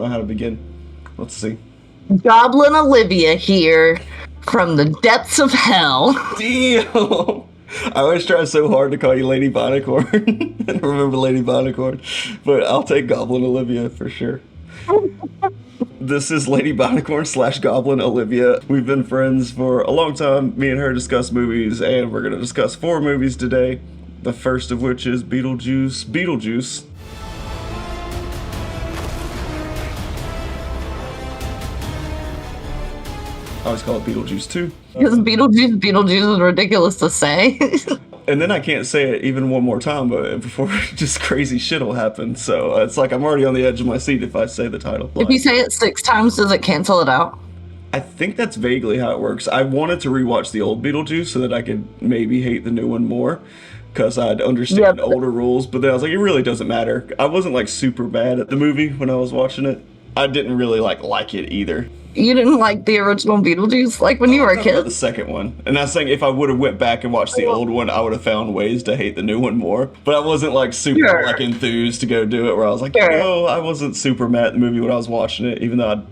know how to begin. Let's see. Goblin Olivia here from the depths of hell. Damn! I always try so hard to call you Lady Bonicorn and remember Lady Bonicorn, but I'll take Goblin Olivia for sure. This is Lady Bonicorn / Goblin Olivia. We've been friends for a long time. Me and her discuss movies, and we're going to discuss 4 movies today. The first of which is Beetlejuice. I always call it Beetlejuice 2. Because Beetlejuice is ridiculous to say. And then I can't say it even one more time, but before just crazy shit will happen. So it's like I'm already on the edge of my seat if I say the title. If you say it 6 times, does it cancel it out? I think that's vaguely how it works. I wanted to rewatch the old Beetlejuice so that I could maybe hate the new one more, because I'd understand older rules. But then I was like, it really doesn't matter. I wasn't like super bad at the movie when I was watching it. I didn't really like it either. You didn't like the original Beetlejuice, like when you were a kid? The second one. And I was saying if I would have went back and watched the old one, I would have found ways to hate the new one more. But I wasn't like super like enthused to go do it, where I was like, no, I wasn't super mad at the movie when I was watching it, even though I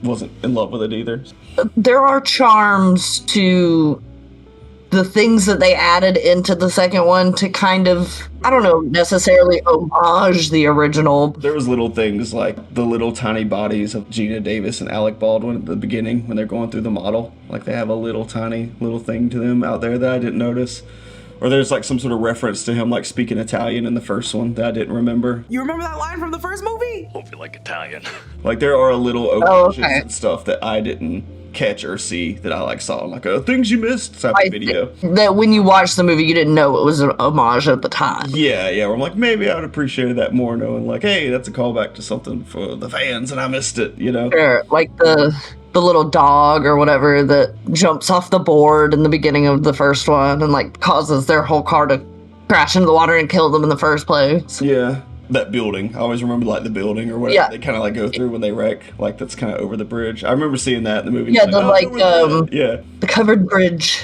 wasn't in love with it either. There are charms to the things that they added into the second one to kind of, I don't know, necessarily homage the original. There was little things like the little tiny bodies of Gina Davis and Alec Baldwin at the beginning when they're going through the model. Like they have a little tiny little thing to them out there that I didn't notice. Or there's like some sort of reference to him like speaking Italian in the first one that I didn't remember. You remember that line from the first movie? Hope you like Italian. Like there are little homages and stuff that I didn't catch or see that I like saw like things you missed type of video. That when you watched the movie you didn't know it was an homage at the time. Yeah, where I'm like, maybe I would appreciate that more, knowing like, hey, that's a callback to something for the fans and I missed it, you know? Sure, like the little dog or whatever that jumps off the board in the beginning of the first one and like causes their whole car to crash into the water and kill them in the first place. Yeah. That building. I always remember like the building or whatever they kind of like go through when they wreck, like that's kind of over the bridge. I remember seeing that in the movie. Yeah, the covered bridge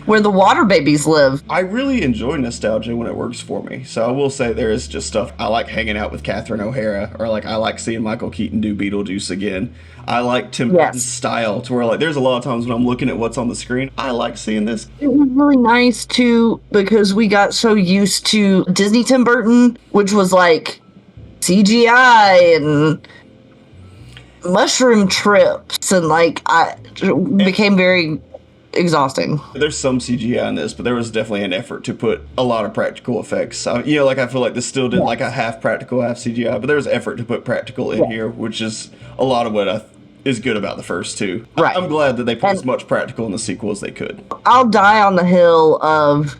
where the water babies live. I really enjoy nostalgia when it works for me. So I will say there is just stuff. I like hanging out with Catherine O'Hara, or like I like seeing Michael Keaton do Beetlejuice again. I like Tim Burton's style to where like there's a lot of times when I'm looking at what's on the screen, I like seeing this. It was really nice too because we got so used to Disney Tim Burton, which was like CGI and mushroom trips and like became very exhausting. There's some CGI in this, but there was definitely an effort to put a lot of practical effects. I feel like this still did like a half practical, half CGI, but there was effort to put practical in here, which is a lot of what is good about the first two. Right. I'm glad that they put as much practical in the sequel as they could. I'll die on the hill of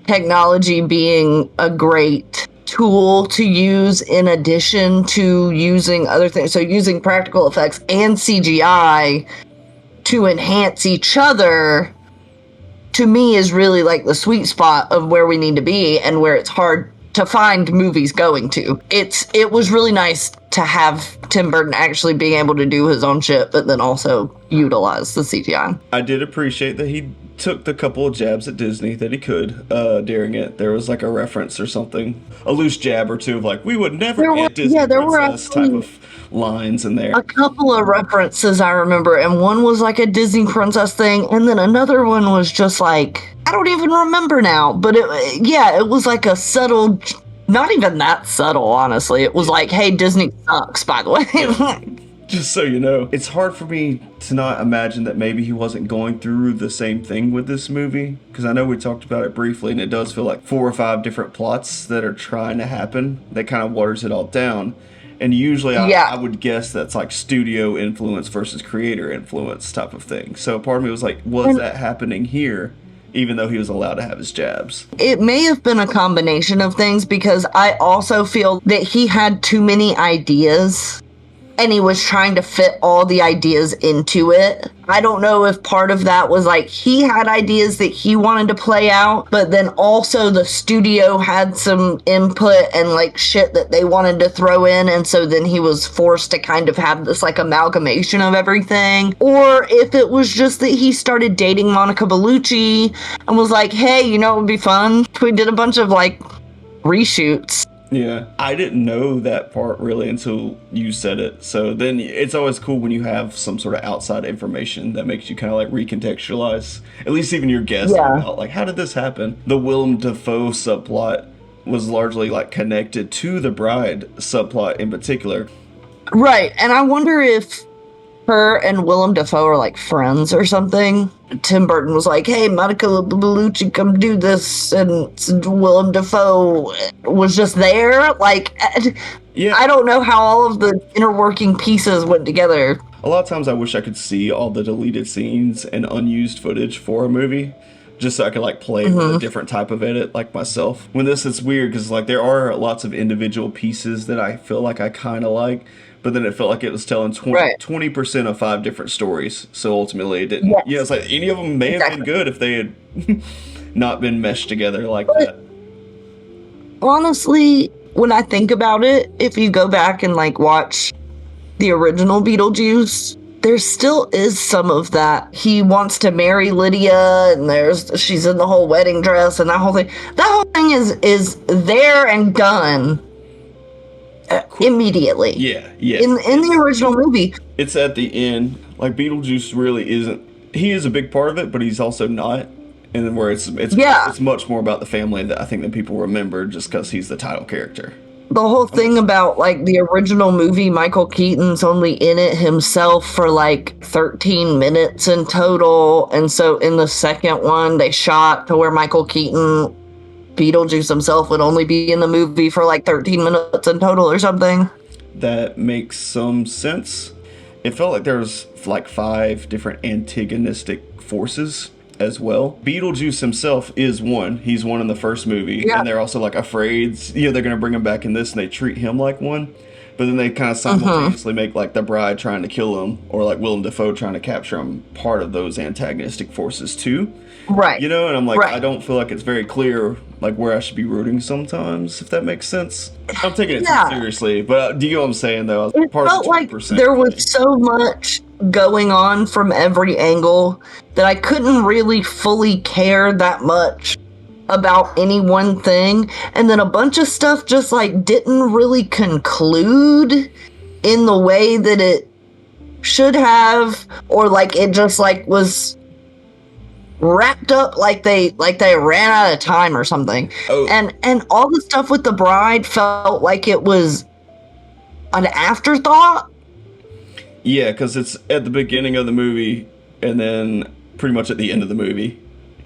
technology being a great tool to use in addition to using other things. So using practical effects and CGI to enhance each other, to me, is really like the sweet spot of where we need to be and where it's hard to find movies going to. It was really nice to have Tim Burton actually being able to do his own shit, but then also utilize the CGI. I did appreciate that he took the couple of jabs at Disney that he could during it. There was like a reference or something, a loose jab or two of like, we would never get Disney princess type of lines in there. A couple of references I remember, and one was like a Disney princess thing, and then another one was just like, I don't even remember now, but it was like a subtle, not even that subtle, honestly. It was like, hey, Disney sucks, by the way. Just so you know, it's hard for me to not imagine that maybe he wasn't going through the same thing with this movie, because I know we talked about it briefly, and it does feel like 4 or 5 different plots that are trying to happen that kind of waters it all down. And usually I would guess that's like studio influence versus creator influence type of thing. So part of me was like, was that happening here, even though he was allowed to have his jabs? It may have been a combination of things, because I also feel that he had too many ideas and he was trying to fit all the ideas into it. I don't know if part of that was like he had ideas that he wanted to play out, but then also the studio had some input and like shit that they wanted to throw in, and so then he was forced to kind of have this like amalgamation of everything. Or if it was just that he started dating Monica Bellucci and was like, hey, you know, it would be fun if we did a bunch of like reshoots. Yeah, I didn't know that part really until you said it. So then it's always cool when you have some sort of outside information that makes you kind of like recontextualize, at least even your guess Yeah. about like, how did this happen? The Willem Dafoe subplot was largely like connected to the Bride subplot in particular. Right. And I wonder if her and Willem Dafoe are like friends or something. Tim Burton was like, hey, Monica Bellucci, come do this. And Willem Dafoe was just there. Like, Yeah. I don't know how all of the inner working pieces went together. A lot of times I wish I could see all the deleted scenes and unused footage for a movie, just so I could like play with a different type of edit like myself. When this, it's weird because like there are lots of individual pieces that I feel like I kind of like, but then it felt like it was telling 20% of 5 different stories. So ultimately it didn't. Yes. Yeah, it's like any of them may have been good if they had not been meshed together like that. Honestly, when I think about it, if you go back and like watch the original Beetlejuice, there still is some of that. He wants to marry Lydia, and she's in the whole wedding dress, and that whole thing. That whole thing is there and done immediately. Yeah. In the original movie, It's at the end. Like Beetlejuice really isn't. He is a big part of it, but he's also not. And then where it's much more about the family that I think that people remember just because he's the title character. the whole thing about like the original movie, Michael Keaton's only in it himself for like 13 minutes in total, and so in the second one they shot to where Michael Keaton, Beetlejuice himself, would only be in the movie for like 13 minutes in total or something. That makes some sense. It felt like there was like 5 different antagonistic forces as well. Beetlejuice himself is one. He's one in the first movie, and they're also like afraid. They're gonna bring him back in this, and they treat him like one. But then they kind of simultaneously make like the Bride trying to kill him, or like Willem Dafoe trying to capture him, part of those antagonistic forces too. Right. And I'm like, I don't feel like it's very clear like where I should be rooting sometimes, if that makes sense. I'm taking it too seriously, but do you know what I'm saying though? It felt like there was so much going on from every angle that I couldn't really fully care that much about any one thing, and then a bunch of stuff just like didn't really conclude in the way that it should have, or like it just like was wrapped up like they ran out of time or something. And all the stuff with the Bride felt like it was an afterthought. Yeah, because it's at the beginning of the movie and then pretty much at the end of the movie.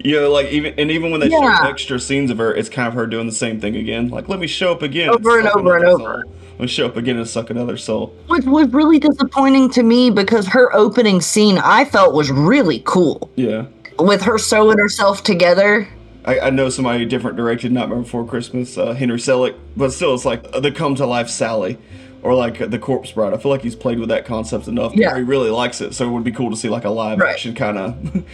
Like even when they show extra scenes of her, it's kind of her doing the same thing again. Like, let me show up again. Over and over and over. Let me show up again and suck another soul. Which was really disappointing to me because her opening scene I felt was really cool. Yeah. With her sewing herself together. I know somebody different directed Nightmare Before Christmas, Henry Selick, but still it's like the Come to Life Sally. Or like the Corpse Bride. I feel like he's played with that concept enough. Yeah. He really likes it, so it would be cool to see like a live action kind of,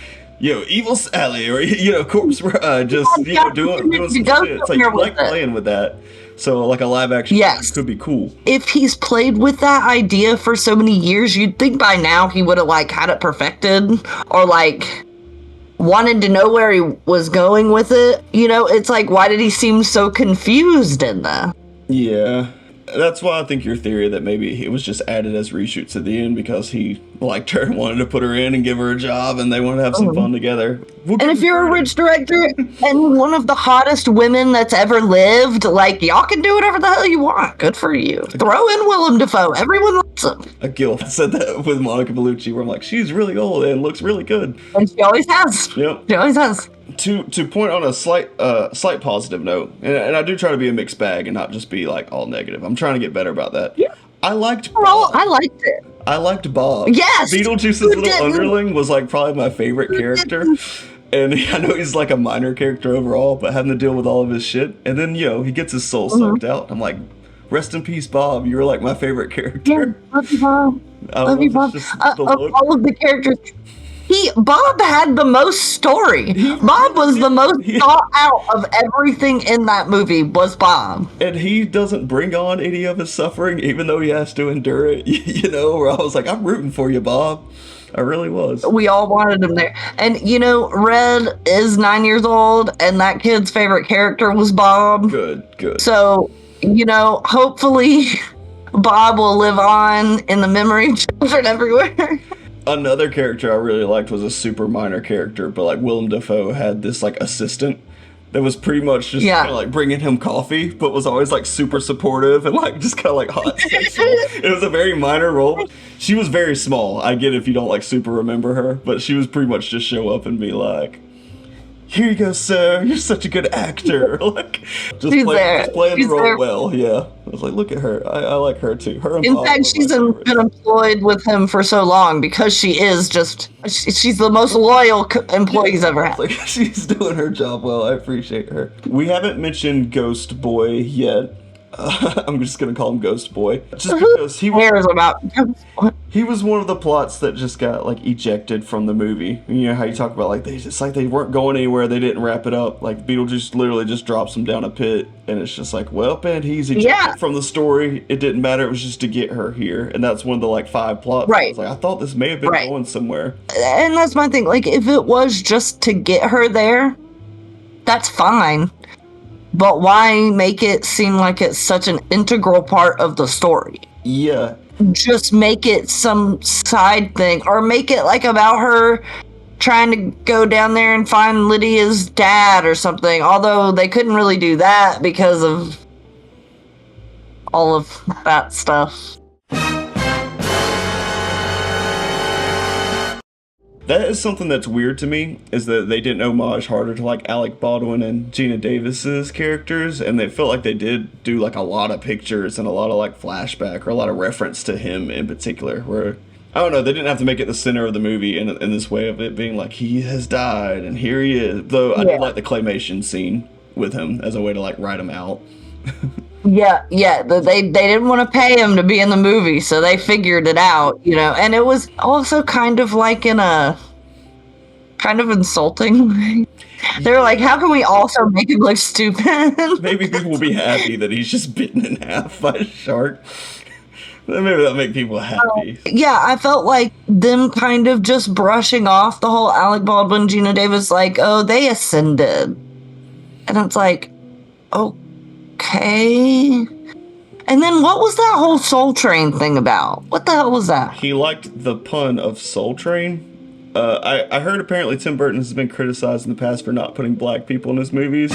Evil Sally or Corpse Bride, just doing some shit. It's like you like playing with that, so like a live action could be cool. If he's played with that idea for so many years, you'd think by now he would have like had it perfected, or like wanted to know where he was going with it. It's like, why did he seem so confused in that? Yeah. That's why I think your theory that maybe it was just added as reshoots at the end because he liked her and wanted to put her in and give her a job and they wanted to have some fun together. And if you're a rich director and one of the hottest women that's ever lived, like, y'all can do whatever the hell you want. Good for you. Throw in Willem Dafoe. Everyone loves him. A guilt said that with Monica Bellucci, where I'm like, she's really old and looks really good. And she always has. Yep. She always has. To point on a slight positive note, and I do try to be a mixed bag and not just be like all negative. I'm trying to get better about that. Yeah. I liked I liked it. I liked Bob. Yes. Beetlejuice's little underling was like probably my favorite character. And I know he's like a minor character overall, but having to deal with all of his shit. And then, he gets his soul sucked out. I'm like, rest in peace, Bob. You were like my favorite character. Yeah, love you, Bob. Love you, Bob. Of all of the characters, Bob had the most story. Bob was the most thought out of everything in that movie was Bob. And he doesn't bring on any of his suffering, even though he has to endure it. Where I was like, I'm rooting for you, Bob. I really was. We all wanted him there. And, Red is 9 years old, and that kid's favorite character was Bob. Good. So, hopefully Bob will live on in the memory of children everywhere. Another character I really liked was a super minor character, but like Willem Dafoe had this like assistant that was pretty much just kind of like bringing him coffee, but was always like super supportive and like just kind of like hot sexual. It was a very minor role. She was very small. I get if you don't like super remember her, but she was pretty much just show up and be like, "Here you go, sir. You're such a good actor." Like, just playing the role well. Yeah, I was like, look at her. I like her too. Her. And in Bob fact, she's been employed with him for so long because she is she's the most loyal employee he's ever had. Like, she's doing her job well. I appreciate her. We haven't mentioned Ghost Boy yet. I'm just gonna call him Ghost Boy, just because he was one of the plots that just got like ejected from the movie. You know how you talk about like they weren't going anywhere, they didn't wrap it up. Like Beetlejuice literally just drops him down a pit, and it's just like, well, man, he's ejected from the story. It didn't matter. It was just to get her here, and that's one of the like 5 plots. Right. I was like, I thought this may have been going somewhere. And that's my thing. Like, if it was just to get her there, that's fine. But why make it seem like it's such an integral part of the story? Yeah. Just make it some side thing, or make it like about her trying to go down there and find Lydia's dad or something. Although they couldn't really do that because of all of that stuff. That is something that's weird to me, is that they didn't homage harder to like Alec Baldwin and Gina Davis's characters, and they felt like they did do like a lot of pictures and a lot of like flashback or a lot of reference to him in particular, where I don't know, they didn't have to make it the center of the movie in this way of it being like he has died and here he is. Though I did like the claymation scene with him as a way to like write him out. Yeah, they didn't want to pay him to be in the movie, so they figured it out, and it was also kind of like in a kind of insulting way. They were like, how can we also make him look stupid? Maybe people will be happy that he's just bitten in half by a shark. Maybe that'll make people happy. Yeah, I felt like them kind of just brushing off the whole Alec Baldwin, Gina Davis, like, oh, they ascended. And it's like, okay. And then what was that whole Soul Train thing about? What the hell was that? He liked the pun of Soul Train. I heard apparently Tim Burton has been criticized in the past for not putting black people in his movies.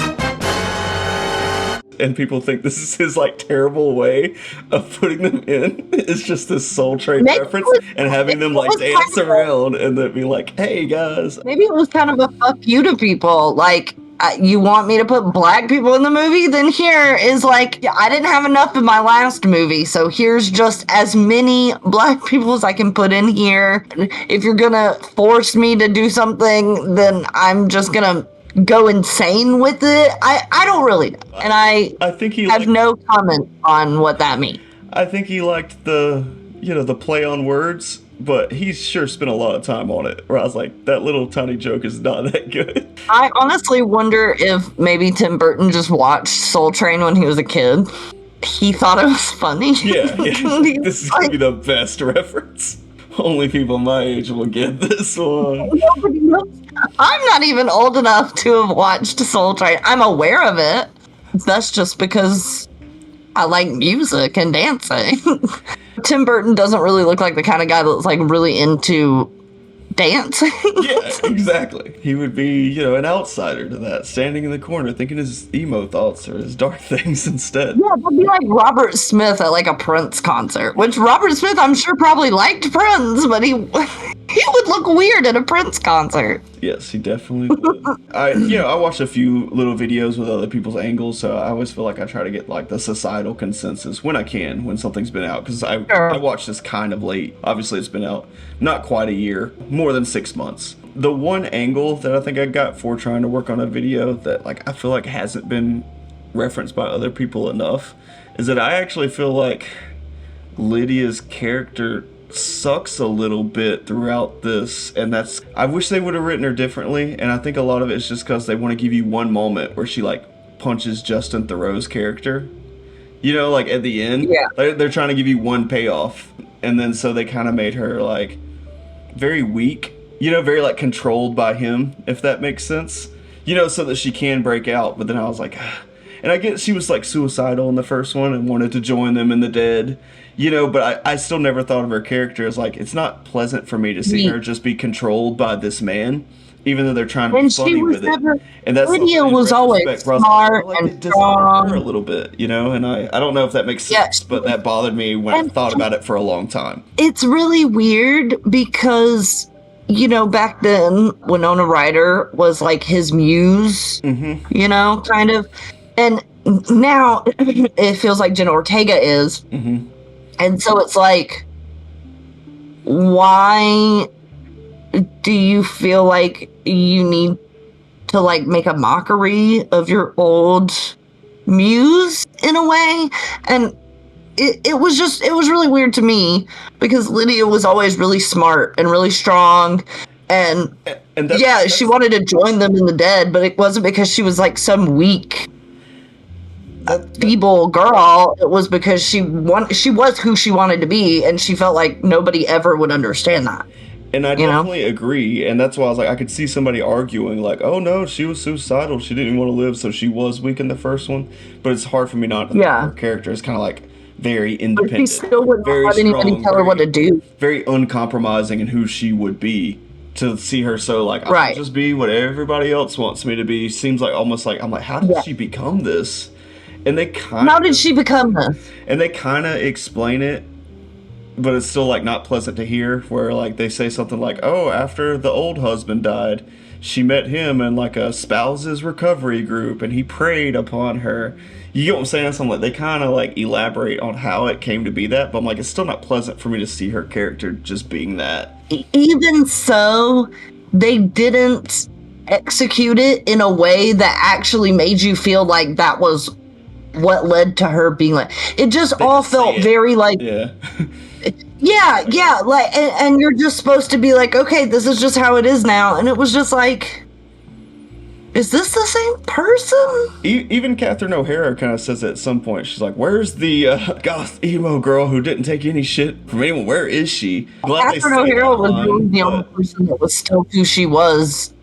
And people think this is his like terrible way of putting them in. It's just this Soul Train reference and having them like dance around and then be like, hey guys. Maybe it was kind of a fuck you to people. Like, you want me to put black people in the movie? Then here is like, I didn't have enough in my last movie, so here's just as many black people as I can put in here. If you're gonna force me to do something, then I'm just gonna go insane with it. I don't really know. And I think he have no comment on what that means. I think he liked the play on words, but he sure spent a lot of time on it, where I was like, that little tiny joke is not that good. I honestly wonder if maybe Tim Burton just watched Soul Train when he was a kid. He thought it was funny. Yeah. This is gonna be the best reference. Only people my age will get this one. Nobody knows. I'm not even old enough to have watched Soul Train. I'm aware of it. That's just because I like music and dancing. Tim Burton doesn't really look like the kind of guy that's like really into dancing. Yeah, exactly. He would be, an outsider to that, standing in the corner thinking his emo thoughts or his dark things instead. Yeah, that'd be like Robert Smith at like a Prince concert, which Robert Smith, I'm sure, probably liked Prince, but he would look weird at a Prince concert. Yes, he definitely would. I watched a few little videos with other people's angles, so I always feel like I try to get like the societal consensus when I can, when something's been out, because I watched this kind of late. Obviously, it's been out not quite a year, more than 6 months. The one angle that I think I got for trying to work on a video that like I feel like hasn't been referenced by other people enough is that I actually feel like Lydia's character sucks a little bit throughout this, and that's, I wish they would have written her differently, and I think a lot of it's just because they want to give you one moment where she like punches Justin Theroux's character, like at the end. Yeah, they're trying to give you one payoff, and then so they kind of made her like very weak, very like controlled by him, if that makes sense, so that she can break out. But then I was like, And I get she was like suicidal in the first one and wanted to join them in the dead, you know, but I still never thought of her character as like, it's not pleasant for me to see her just be controlled by this man, even though they're trying to be And she funny was with it. never. And that's Lydia something in was always retrospect where I was like, I smart feel like and they dishonored her a strong. little bit, you know, and I don't know if that makes Yeah, sense, but that bothered me when I and thought about it for a long time. it's really weird because, you know, back then Winona Ryder was like his muse, you know, kind of. And now it feels like Jenna Ortega is. And so it's like, why do you feel like you need to like make a mockery of your old muse in a way? And it was really weird to me because Lydia was always really smart and really strong, and she wanted to join them in the dead, but it wasn't because she was like some weak feeble girl. It was because she was who she wanted to be, and she felt like nobody ever would understand that. And I definitely agree, and that's why I was like, I could see somebody arguing like, oh no, she was suicidal, she didn't want to live, so she was weak in the first one. But it's hard for me not to think her character is kind of like very independent. But she still wouldn't let anybody tell her what to do. Very uncompromising in who she would be. To see her so like, I'll just be what everybody else wants me to be, seems like almost like, I'm like, how did she become this? And they kind How did she become this? And they kind of explain it, but it's still like not pleasant to hear, where like they say something like, oh, after the old husband died, she met him in like a spouses recovery group and he preyed upon her. You get what I'm saying? So I'm like, they kind of like elaborate on how it came to be that, but I'm like, it's still not pleasant for me to see her character just being that. Even so, they didn't execute it in a way that actually made you feel like that was what led to her being like, it just all felt very like, like, and you're just supposed to be like, okay, this is just how it is now. And it was just like, is this the same person? Even Catherine O'Hara kind of says at some point, she's like, where's the goth emo girl who didn't take any shit from anyone? Where is she? Catherine O'Hara was really the only person that was still who she was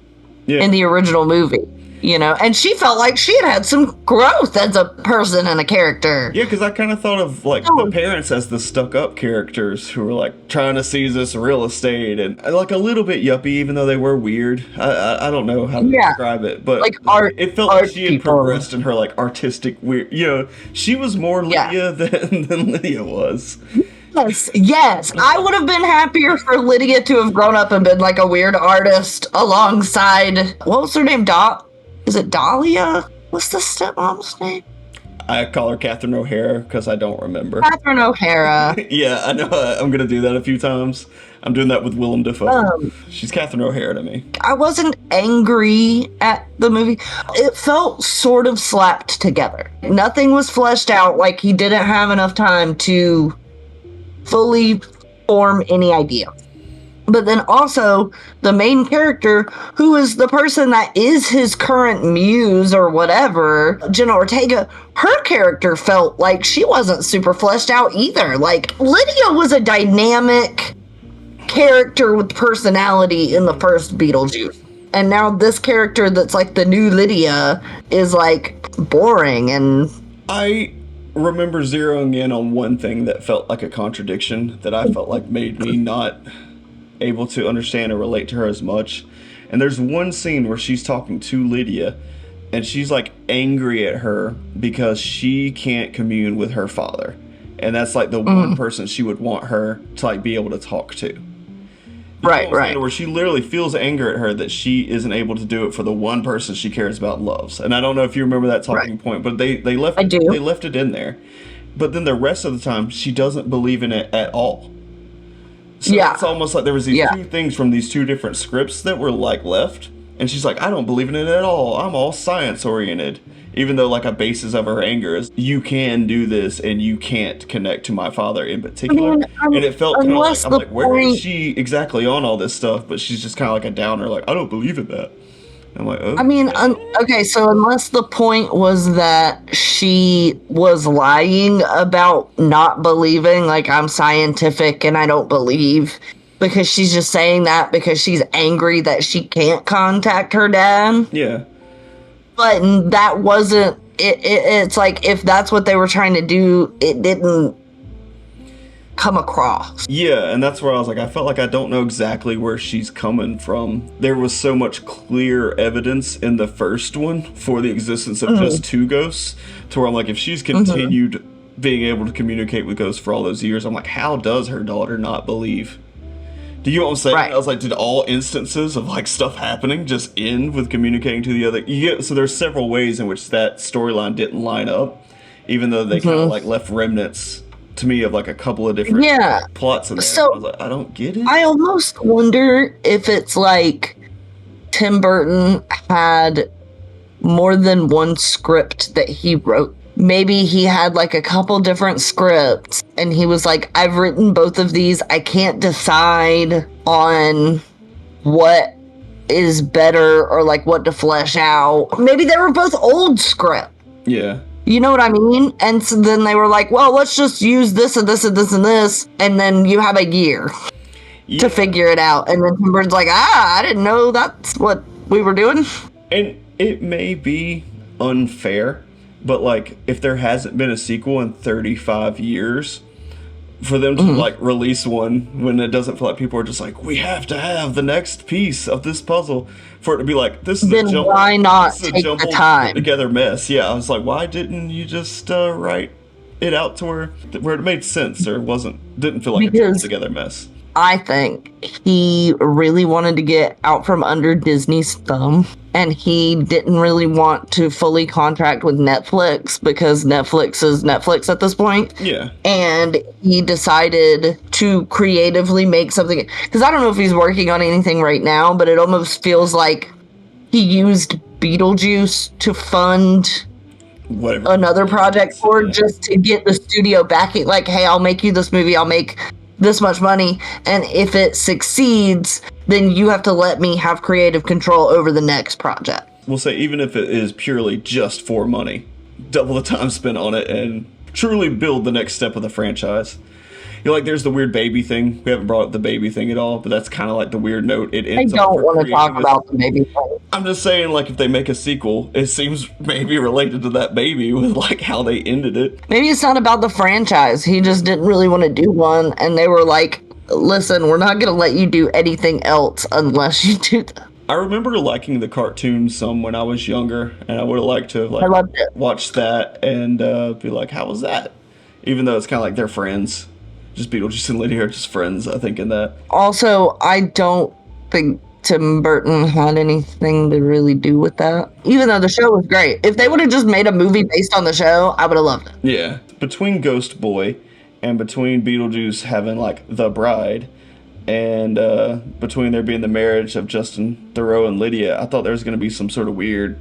in the original movie. You know, and she felt like she had some growth as a person and a character. Yeah, because I kind of thought of like the parents as the stuck-up characters who were like trying to seize this real estate and like a little bit yuppie, even though they were weird. I don't know how to describe it, but like it felt like she had progressed in her like artistic weird. You know, she was more Lydia than Lydia was. Yes, I would have been happier for Lydia to have grown up and been like a weird artist alongside, what was her name? Is it Dahlia? What's the stepmom's name? I call her Catherine O'Hara because I don't remember. Catherine O'Hara. Yeah, I know. I'm going to do that a few times. I'm doing that with Willem Dafoe. She's Catherine O'Hara to me. I wasn't angry at the movie. It felt sort of slapped together. Nothing was fleshed out, like he didn't have enough time to fully form any idea. But then also, the main character, who is the person that is his current muse or whatever, Jenna Ortega, her character felt like she wasn't super fleshed out either. Like, Lydia was a dynamic character with personality in the first Beetlejuice. And now this character that's like the new Lydia is like boring. And I remember zeroing in on one thing that felt like a contradiction that I felt like made me not able to understand or relate to her as much. And there's one scene where she's talking to Lydia and she's like angry at her because she can't commune with her father, and that's like the one person she would want her to like be able to talk to. Right. Where she literally feels anger at her that she isn't able to do it for the one person she cares about and loves. And I don't know if you remember that talking point, but they left it in there. But then the rest of the time she doesn't believe in it at all. So it's almost like there was these two things from these two different scripts that were like left, and she's like, I don't believe in it at all. I'm all science oriented. Even though like a basis of her anger is, you can do this and you can't connect to my father in particular. And it felt kind of like, I'm like, where is she exactly on all this stuff? But she's just kind of like a downer, like, I don't believe in that. I'm like, oh. I mean, okay, so unless the point was that she was lying about not believing, like, I'm scientific and I don't believe, because she's just saying that because she's angry that she can't contact her dad. Yeah. But that wasn't it's like if that's what they were trying to do, it didn't come across. Yeah, and that's where I was like, I felt like I don't know exactly where she's coming from. There was so much clear evidence in the first one for the existence of just two ghosts, to where I'm like, if she's continued being able to communicate with ghosts for all those years, I'm like, how does her daughter not believe? Do you know what I'm saying? Right. I was like, did all instances of like stuff happening just end with communicating to the other? So there's several ways in which that storyline didn't line up, even though they kind of like left remnants to me of like a couple of different plots in there. So I was like, I don't get it. I almost wonder if it's like Tim Burton had more than one script that he wrote. Maybe he had like a couple different scripts and he was like, I've written both of these. I can't decide on what is better or like what to flesh out. Maybe they were both old scripts. Yeah. You know what I mean? And so then they were like, well, let's just use this and this and this and this. And then you have a year to figure it out. And then Tim Burton's like, I didn't know that's what we were doing. And it may be unfair, but like if there hasn't been a sequel in 35 years, for them to like release one when it doesn't feel like people are just like, we have to have the next piece of this puzzle, for it to be like, this is then why not take the time together mess. Yeah, I was like, why didn't you just write it out to where it made sense or didn't feel like a jumbled together mess? I think he really wanted to get out from under Disney's thumb, and he didn't really want to fully contract with Netflix because Netflix is Netflix at this point. Yeah. And he decided to creatively make something, because I don't know if he's working on anything right now, but it almost feels like he used Beetlejuice to fund whatever another project just to get the studio backing. Like, hey, I'll make you this movie. I'll make this much money, and if it succeeds, then you have to let me have creative control over the next project. We'll say, even if it is purely just for money, double the time spent on it and truly build the next step of the franchise. You know, like, there's the weird baby thing. We haven't brought up the baby thing at all, but that's kind of like the weird note it ends on. I don't want to talk about the baby thing. I'm just saying, like, if they make a sequel, it seems maybe related to that baby with, like, how they ended it. Maybe it's not about the franchise. He just didn't really want to do one, and they were like, listen, we're not going to let you do anything else unless you do that. I remember liking the cartoon some when I was younger, and I would have liked to have, like, watched that and be like, how was that? Even though it's kind of like they're friends. Just Beetlejuice and Lydia are just friends, I think, in that. Also, I don't think Tim Burton had anything to really do with that. Even though the show was great. If they would have just made a movie based on the show, I would have loved it. Yeah. Between Ghost Boy and between Beetlejuice having, like, The Bride, and between there being the marriage of Justin Theroux and Lydia, I thought there was going to be some sort of weird,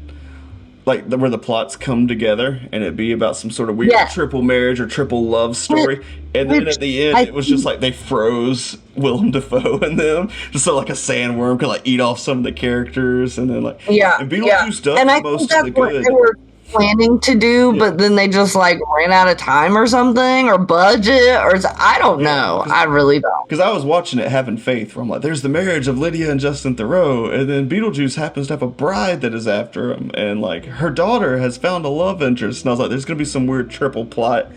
like, where the plots come together and it'd be about some sort of weird triple marriage or triple love story. And then at the end, it was just like they froze Willem Dafoe and them, just so like a sandworm could like eat off some of the characters. And then like, and Beetlejuice does most of the good. They were planning to do, but then they just like ran out of time or something, or budget, or I don't know. I really don't. Because I was watching it having faith, where I'm like, there's the marriage of Lydia and Justin Theroux, and then Beetlejuice happens to have a bride that is after him, and like her daughter has found a love interest, and I was like, there's gonna be some weird triple plot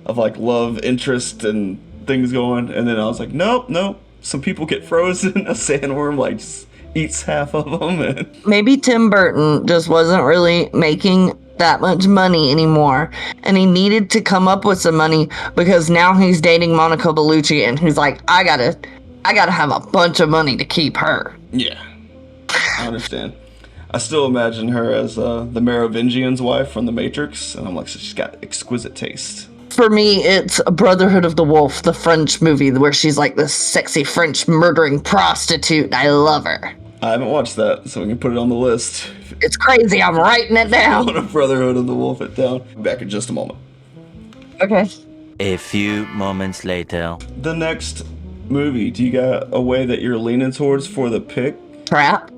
of like love interest and things going, and then I was like, nope, some people get frozen, a sandworm like just eats half of them. And maybe Tim Burton just wasn't really making that much money anymore, and he needed to come up with some money because now he's dating Monica Bellucci, and he's like, I gotta have a bunch of money to keep her. Yeah, I understand. I still imagine her as the Merovingian's wife from The Matrix, and I'm like, she's got exquisite taste. For me, it's Brotherhood of the Wolf, the French movie where she's like this sexy French murdering prostitute. I love her. I haven't watched that, so we can put it on the list. It's crazy. I'm writing it down. On a Brotherhood of the Wolf it down. Back in just a moment. Okay. A few moments later. The next movie, do you got a way that you're leaning towards for the pick? Trap.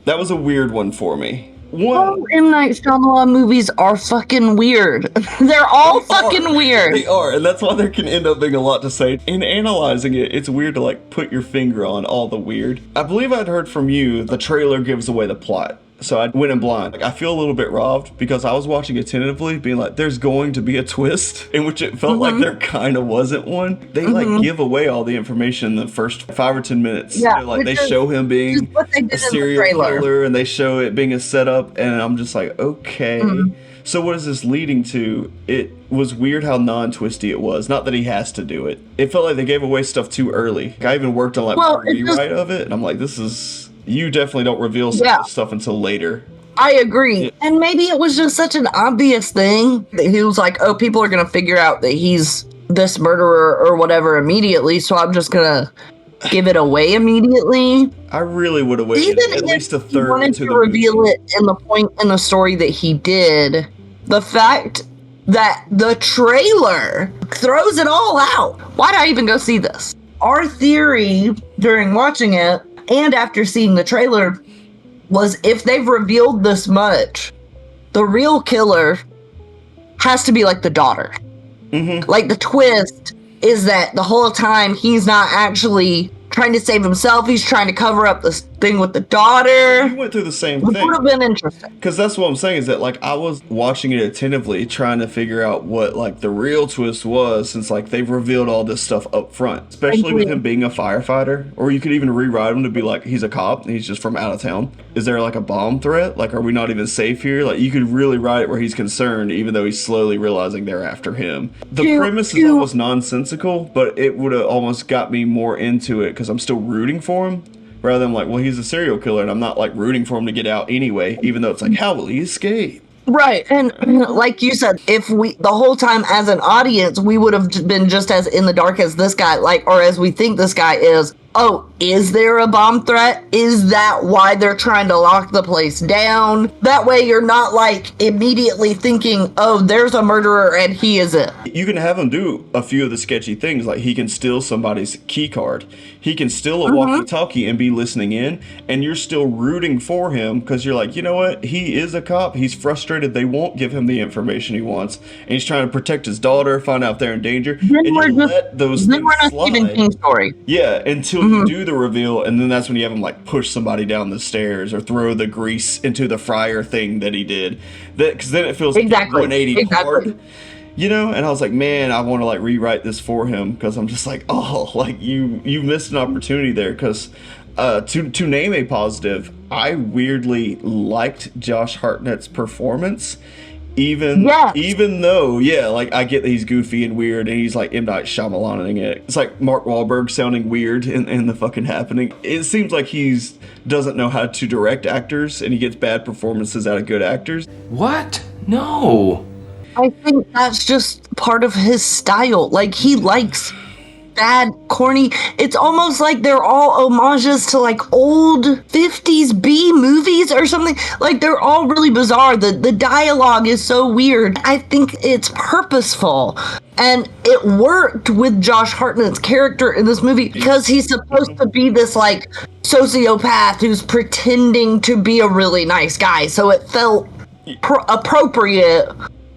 That was a weird one for me. All M. Night Shyamalan movies are fucking weird. They're all fucking weird. They are, and that's why there can end up being a lot to say. In analyzing it, it's weird to like put your finger on all the weird. I believe I'd heard from you the trailer gives away the plot. So I went in blind. Like, I feel a little bit robbed because I was watching attentively, being like, there's going to be a twist, in which it felt like there kind of wasn't one. They like give away all the information in the first 5 or 10 minutes. Yeah, You know, like they show him being a serial killer and they show it being a setup, and I'm just like, okay. So what is this leading to? It was weird how non-twisty it was. Not that he has to do it. It felt like they gave away stuff too early. I even worked on like a rewrite of it, and I'm like, this is... You definitely don't reveal some of this stuff until later. I agree. Yeah. And maybe it was just such an obvious thing that he was like, oh, people are going to figure out that he's this murderer or whatever immediately, so I'm just going to give it away immediately. I really would have waited at least a third wanted into to the reveal movie. it in the point in the story that he did. The fact that the trailer throws it all out. Why'd I even go see this? Our theory during watching it and after seeing the trailer was, if they've revealed this much, the real killer has to be like the daughter. Like the twist is that the whole time he's not actually trying to save himself, he's trying to cover up this thing with the daughter. You went through the same Which thing. would have been interesting. Because that's what I'm saying, is that like I was watching it attentively, trying to figure out what like the real twist was, since like they've revealed all this stuff up front, especially with him being a firefighter. Or you could even rewrite him to be like, he's a cop and he's just from out of town. Is there like a bomb threat? Like, are we not even safe here? Like, you could really write it where he's concerned, even though he's slowly realizing they're after him. The premise is almost nonsensical, but it would have almost got me more into it because I'm still rooting for him. Rather than like, well, he's a serial killer, and I'm not like rooting for him to get out anyway, even though it's like, how will he escape? Right. And like you said, if we, the whole time as an audience, we would have been just as in the dark as this guy, like, or as we think this guy is. Oh, is there a bomb threat? Is that why they're trying to lock the place down? That way you're not like immediately thinking, oh, there's a murderer and he is it. You can have him do a few of the sketchy things, like he can steal somebody's key card. He can steal a walkie-talkie and be listening in, and you're still rooting for him because you're like, you know what? He is a cop. He's frustrated. They won't give him the information he wants, and he's trying to protect his daughter, find out if they're in danger. Then and you let those things slide. Stephen King story. Yeah, until you do the reveal, and then that's when you have him like push somebody down the stairs or throw the grease into the fryer thing that he did. That because then it feels like 180 hard. You know, and I was like, man, I want to like rewrite this for him because I'm just like, oh, like you missed an opportunity there. Because to name a positive, I weirdly liked Josh Hartnett's performance, even though, yeah, like I get that he's goofy and weird and he's like M.Night Shyamalan-ing it. It's like Mark Wahlberg sounding weird in the fucking happening. It seems like he's doesn't know how to direct actors, and he gets bad performances out of good actors. What? No. I think that's just part of his style. Like, he likes bad, corny. It's almost like they're all homages to like old 50s B movies or something. Like, they're all really bizarre. The dialogue is so weird. I think it's purposeful. And it worked with Josh Hartnett's character in this movie because he's supposed to be this like sociopath who's pretending to be a really nice guy. So it felt appropriate,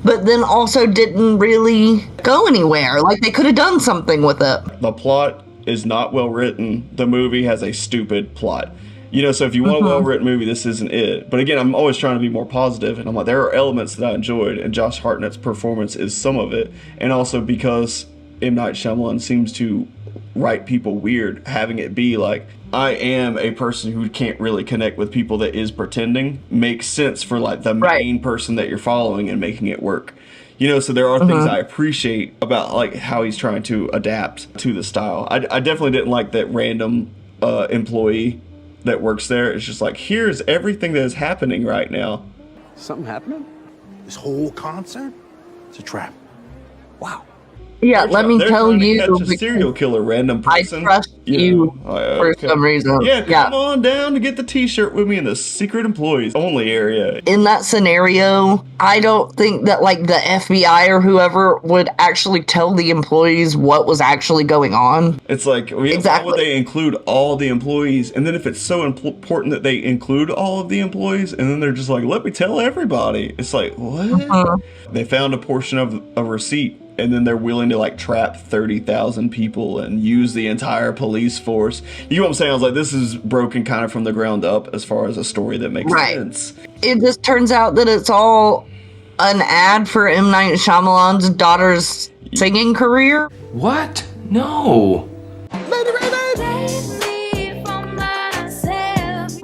but then also didn't really go anywhere. Like, they could have done something with it. The plot is not well written. The movie has a stupid plot. You know, so if you want a well-written movie, this isn't it. But again, I'm always trying to be more positive, and I'm like, there are elements that I enjoyed, and Josh Hartnett's performance is some of it. And also because M. Night Shyamalan seems to write people weird, having it be like, I am a person who can't really connect with people that is pretending, makes sense for like the main person that you're following and making it work. You know, so there are things I appreciate about like how he's trying to adapt to the style. I definitely didn't like that random employee that works there. It's just like, here's everything that is happening right now. Something happening? This whole concert? It's a trap. Wow. Yeah, let me They're tell trying to you, catch a because serial killer, random I person. trust you Like, for okay. some reason. Yeah, come on down to get the T-shirt with me in the secret employees only area. In that scenario, I don't think that like the FBI or whoever would actually tell the employees what was actually going on. It's like, why would Exactly. they include all the employees? And then if it's so important that they include all of the employees, and then they're just like, let me tell everybody. It's like, what? They found a portion of a receipt, and then they're willing to like trap 30,000 people and use the entire police force. You know what I'm saying? I was like, this is broken kind of from the ground up as far as a story that makes sense. It just turns out that it's all an ad for M. Night Shyamalan's daughter's singing career. What? No.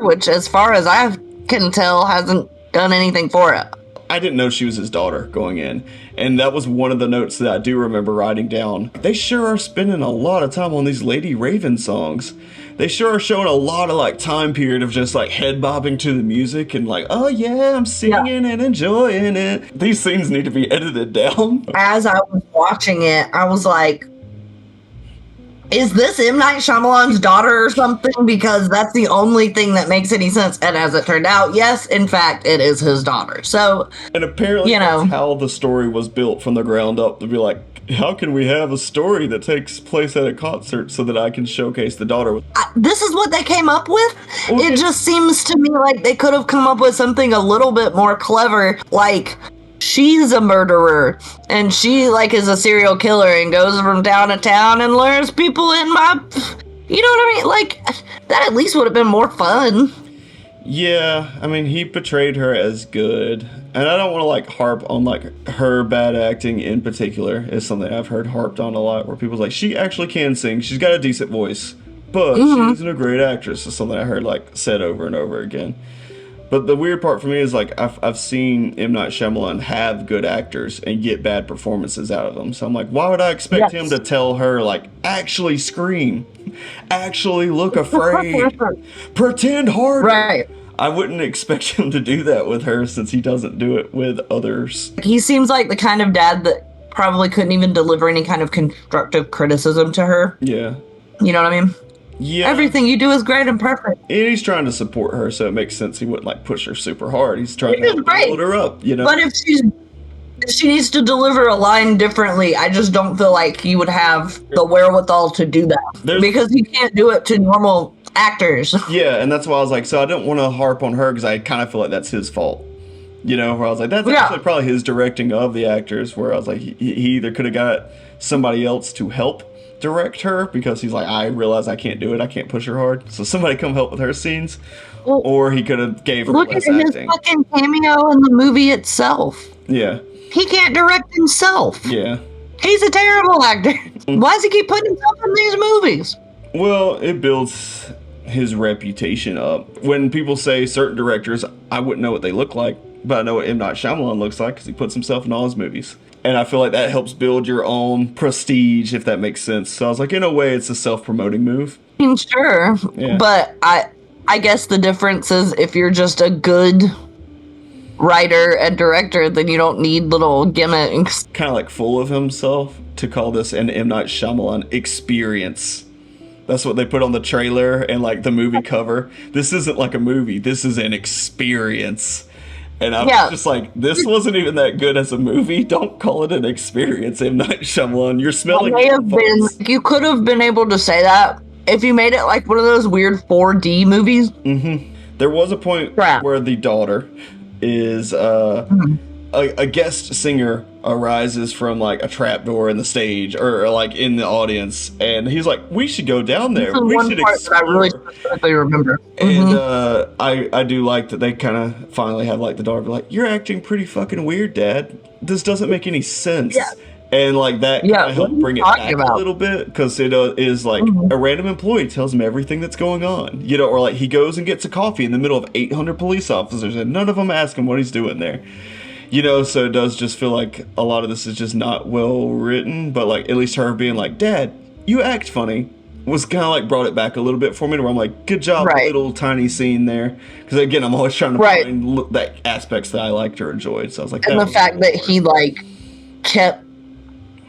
Which, as far as I can tell, hasn't done anything for it. I didn't know she was his daughter going in, and that was one of the notes that I do remember writing down. They sure are spending a lot of time on these Lady Raven songs. They sure are showing a lot of like time period of just like head bobbing to the music and like, oh yeah, I'm singing and enjoying it. These scenes need to be edited down. As I was watching it, I was like, is this M. Night Shyamalan's daughter or something? Because that's the only thing that makes any sense. And as it turned out, yes, in fact, it is his daughter. So, And apparently that's how the story was built from the ground up, to be like, how can we have a story that takes place at a concert so that I can showcase the daughter? This is what they came up with? It just seems to me like they could have come up with something a little bit more clever, like she's a murderer and she like is a serial killer and goes from town to town and lures people in my, you know what I mean? Like, that at least would have been more fun. Yeah, I mean, he portrayed her as good, and I don't want to like harp on like her bad acting in particular. Is something I've heard harped on a lot, where people's like, she actually can sing, she's got a decent voice, but she isn't a great actress. Is something I heard like said over and over again. But the weird part for me is like I've seen M. Night Shyamalan have good actors and get bad performances out of them. So I'm like, why would I expect him to tell her like, actually scream, actually look afraid, pretend harder? Right. I wouldn't expect him to do that with her since he doesn't do it with others. He seems like the kind of dad that probably couldn't even deliver any kind of constructive criticism to her. Yeah. You know what I mean? Yeah. Everything you do is great and perfect. And he's trying to support her, so it makes sense he wouldn't like push her super hard. He's trying to great. build her up, you know? But if she needs to deliver a line differently, I just don't feel like he would have the wherewithal to do that. Because he can't do it to normal actors. Yeah, and that's why I was like, so I don't want to harp on her because I kind of feel like that's his fault. You know, where I was like, that's actually probably his directing of the actors, where I was like, he either could have got somebody else to help direct her because he's like, I realize I can't do it, I can't push her hard, so somebody come help with her scenes. Well, or he could have gave her look less at his acting. fucking cameo in the movie itself. Yeah. He can't direct himself. Yeah. He's a terrible actor. Why does he keep putting himself in these movies? Well, it builds his reputation up. When people say certain directors, I wouldn't know what they look like, but I know what M. Night Shyamalan looks like because he puts himself in all his movies. And I feel like that helps build your own prestige, if that makes sense. So I was like, in a way, it's a self-promoting move. I mean, sure. Yeah. But I guess the difference is if you're just a good writer and director, then you don't need little gimmicks. Kind of like full of himself to call this an M. Night Shyamalan experience. That's what they put on the trailer and like the movie cover. This isn't like a movie. This is an experience. And I was just like, this wasn't even that good as a movie. Don't call it an experience, M. Night Shyamalan. You're smelling it. You could have been able to say that if you made it like one of those weird 4D movies. Mm-hmm. There was a point where the daughter is a guest singer arises from like a trapdoor in the stage or like in the audience, and he's like, we should go down there. We should explore. I really specifically remember. And I do like that they kind of finally have like the daughter be like, you're acting pretty fucking weird, Dad. This doesn't make any sense. Yeah. And like that kind of helped bring it back a little bit, because it is like a random employee tells him everything that's going on, you know, or like he goes and gets a coffee in the middle of 800 police officers and none of them ask him what he's doing there, you know. So it does just feel like a lot of this is just not well written, but like at least her being like, Dad, you act funny, was kind of like brought it back a little bit for me, where I'm like, good job, little tiny scene there, because again, I'm always trying to find that aspects that I liked or enjoyed. So I was like, and the fact that he like kept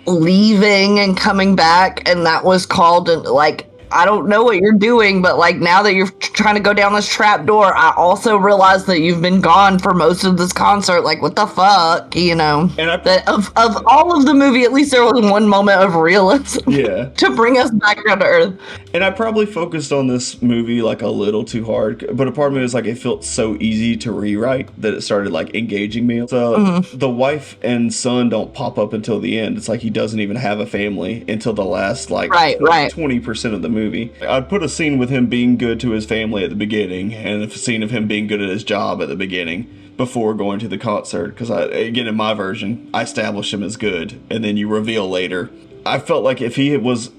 leaving and coming back, and that was called like, I don't know what you're doing, but like now that you're trying to go down this trap door, I also realized that you've been gone for most of this concert. Like, what the fuck, you know? And That of all of the movie, at least there was one moment of realism. Yeah. To bring us back down to earth. And I probably focused on this movie like a little too hard, but a part of me was like it felt so easy to rewrite that it started like engaging me. So the wife and son don't pop up until the end. It's like he doesn't even have a family until the last like Right. 20% of the movie. I'd put a scene with him being good to his family at the beginning and a scene of him being good at his job at the beginning before going to the concert, because again, in my version, I establish him as good and then you reveal later. I felt like if he was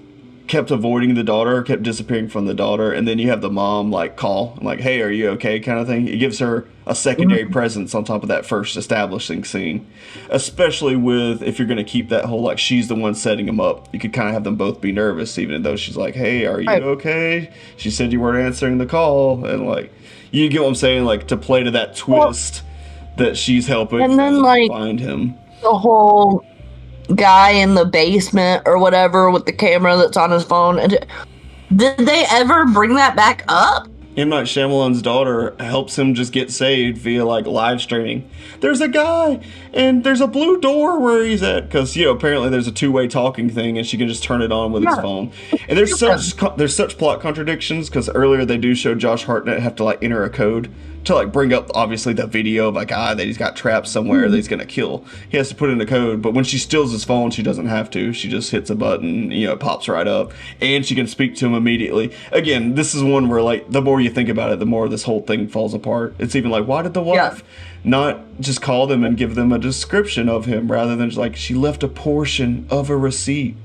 kept avoiding the daughter, kept disappearing from the daughter, and then you have the mom like call, like, hey, are you okay, kind of thing. It gives her a secondary presence on top of that first establishing scene, especially with if you're going to keep that whole like she's the one setting him up. You could kind of have them both be nervous, even though she's like, hey, are you okay? She said you weren't answering the call, and like, you get what I'm saying, like to play to that twist that she's helping and then like find him. The whole guy in the basement or whatever with the camera that's on his phone. And did they ever bring that back up? M.Night Shyamalan's daughter helps him just get saved via like live streaming. There's a guy and there's a blue door where he's at, because apparently there's a two-way talking thing and she can just turn it on with his phone. And there's such plot contradictions, because earlier they do show Josh Hartnett have to like enter a code to like bring up obviously the video of a guy that he's got trapped somewhere that he's gonna kill. He has to put in a code, but when she steals his phone, she doesn't have to. She just hits a button, it pops right up, and she can speak to him immediately. Again, this is one where like the more you think about it, the more this whole thing falls apart. It's even like, why did the wife not just call them and give them a description of him rather than just like, she left a portion of a receipt?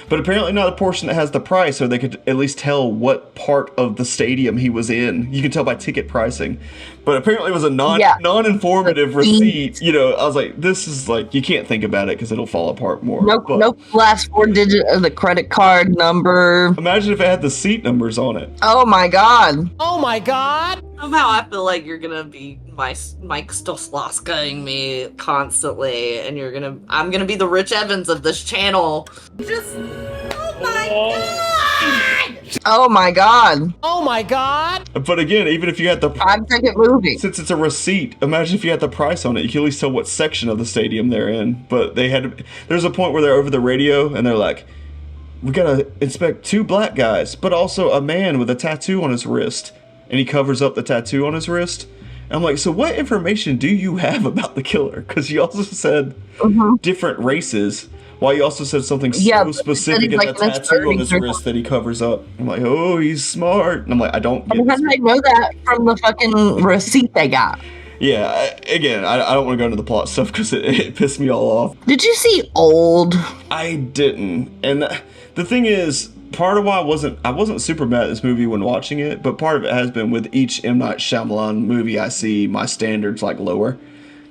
But apparently not a portion that has the price, so they could at least tell what part of the stadium he was in. You can tell by ticket pricing. But apparently it was a non-informative receipt. I was like, this is like, you can't think about it because it'll fall apart more. Nope, last 4 digits of the credit card number. Imagine if it had the seat numbers on it. Oh my god. Oh my god! Somehow I feel like you're gonna be Mike Stoslaskaing me constantly, and I'm gonna be the Rich Evans of this channel. Just, oh my god! Oh my god. Oh my god! But again, even if you had the 5-second movie. Since it's a receipt, imagine if you had the price on it. You can at least tell what section of the stadium they're in. But there's a point where they're over the radio and they're like, we gotta inspect 2 black guys, but also a man with a tattoo on his wrist. And he covers up the tattoo on his wrist. And I'm like, so what information do you have about the killer? Because you also said different races, while you also said something so specific in the tattoo on his wrist that he covers up. I'm like, oh, he's smart. And I'm like, I don't get How did I know that from the fucking receipt they got? Yeah, again, I don't want to go into the plot stuff because it pissed me all off. Did you see Old? I didn't. And the thing is, part of why I wasn't super mad at this movie when watching it, but part of it has been with each M. Night Shyamalan movie I see, my standards like lower.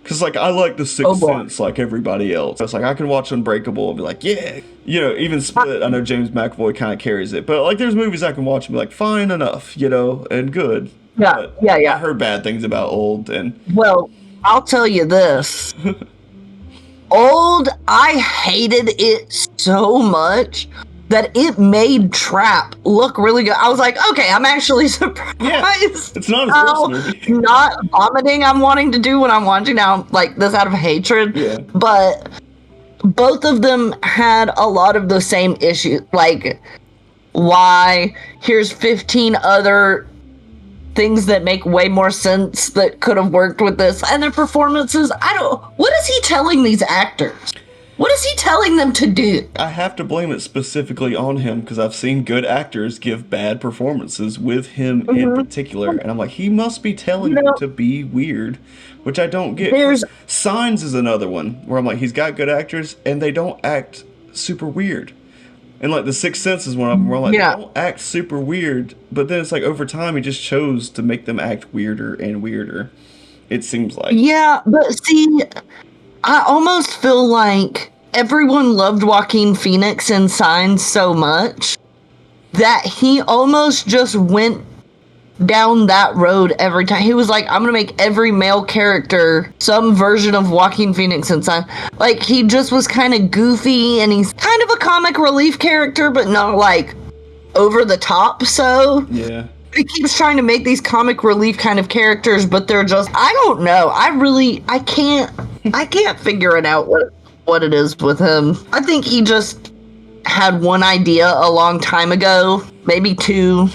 Because like I like The Sixth Sense like everybody else. It's like I can watch Unbreakable and be like, yeah. Even Split, I know James McAvoy kind of carries it. But like there's movies I can watch and be like, fine enough, and good. Yeah. I heard bad things about Old, and well, I'll tell you this. Old, I hated it so much that it made Trap look really good. I was like, okay, I'm actually surprised. Yeah, it's not as how movie. not vomiting I'm wanting to do when I'm watching now, like this out of hatred. Yeah. But both of them had a lot of the same issues. Like, why? Here's 15 other things that make way more sense that could have worked with this. And their performances, what is he telling these actors? What is he telling them to do? I have to blame it specifically on him because I've seen good actors give bad performances with him in particular. And I'm like, he must be telling you to be weird, which I don't get. Signs is another one where I'm like, he's got good actors and they don't act super weird. And like The Sixth Sense is one of them where I'm like, they don't act super weird. But then it's like over time, he just chose to make them act weirder and weirder. It seems like. Yeah, but see, I almost feel like everyone loved Joaquin Phoenix in Signs so much that he almost just went down that road every time. He was like, I'm gonna make every male character some version of Joaquin Phoenix and Son. Like, he just was kind of goofy, and he's kind of a comic relief character, but not like over the top. So Yeah. he keeps trying to make these comic relief kind of characters, but they're just, I don't know. I can't figure it out what it is with him. I think he just had one idea a long time ago, maybe two,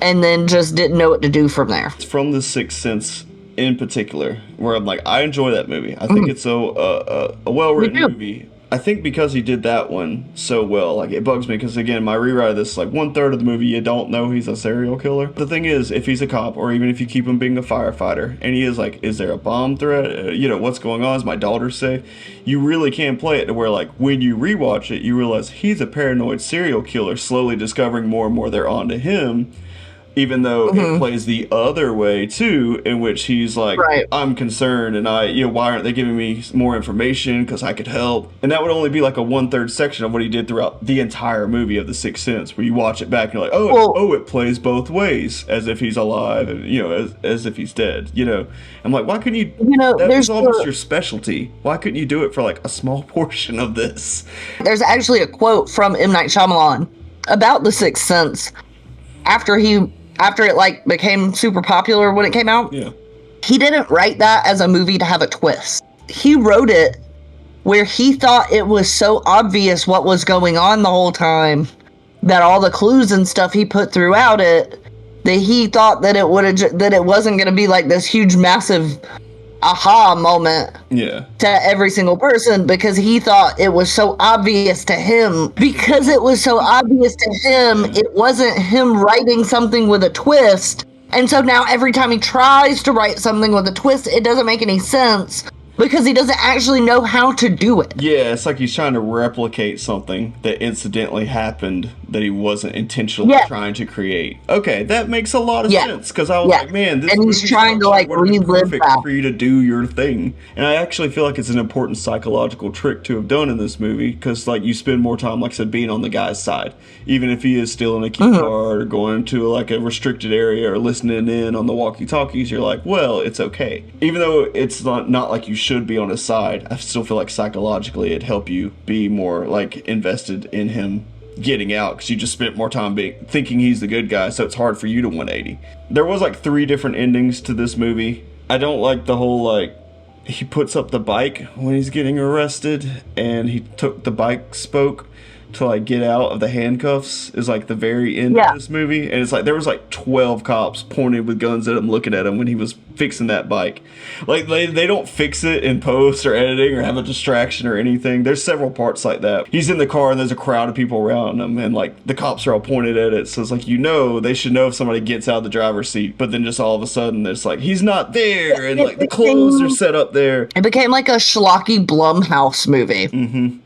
and then just didn't know what to do from there. It's from The Sixth Sense in particular, where I'm like, I enjoy that movie. I think it's a well-written movie. I think because he did that one so well, like, it bugs me because, again, my rewrite of this, like, 1/3 of the movie, you don't know he's a serial killer. The thing is, if he's a cop, or even if you keep him being a firefighter, and he is like, is there a bomb threat? What's going on? Is my daughter safe? You really can play it to where, like, when you rewatch it, you realize he's a paranoid serial killer, slowly discovering more and more they're onto him. Even though it plays the other way too, in which he's like, Right. I'm concerned, and why aren't they giving me more information? Because I could help. And that would only be like a 1/3 section of what he did throughout the entire movie of The Sixth Sense, where you watch it back and you're like, it plays both ways, as if he's alive and as if he's dead. I'm like, why couldn't you? That was almost your specialty. Why couldn't you do it for like a small portion of this? There's actually a quote from M.Night Shamalan about The Sixth Sense after it like became super popular when it came out. Yeah. He didn't write that as a movie to have a twist. He wrote it where he thought it was so obvious what was going on the whole time, that all the clues and stuff he put throughout it, that he thought that it wasn't going to be like this huge massive aha moment to every single person, because he thought it was so obvious to him. Because it was so obvious to him, it wasn't him writing something with a twist. And so now every time he tries to write something with a twist, it doesn't make any sense, because he doesn't actually know how to do it. Yeah, it's like he's trying to replicate something that incidentally happened that he wasn't intentionally trying to create. Okay, that makes a lot of sense, because I was like, man, this and he's trying to like relive that for you to do your thing. And I actually feel like it's an important psychological trick to have done in this movie, because like you spend more time, like I said, being on the guy's side, even if he is still in a key card or going to like a restricted area or listening in on the walkie-talkies. You're like, well, it's okay, even though it's not like you should be on his side. I still feel like psychologically it'd help you be more like invested in him getting out, because you just spent more time thinking he's the good guy, so it's hard for you to 180. There was like 3 different endings to this movie. I don't like the whole like he puts up the bike when he's getting arrested, and he took the bike spoke to like get out of the handcuffs is like the very end of this movie. And it's like there was like 12 cops pointed with guns at him, looking at him when he was fixing that bike. Like they don't fix it in post or editing or have a distraction or anything. There's several parts like that. He's in the car and there's a crowd of people around him, and like the cops are all pointed at it, so it's like, they should know if somebody gets out of the driver's seat. But then just all of a sudden it's like he's not there, and like the clothes are set up there. It became like a schlocky Blumhouse movie.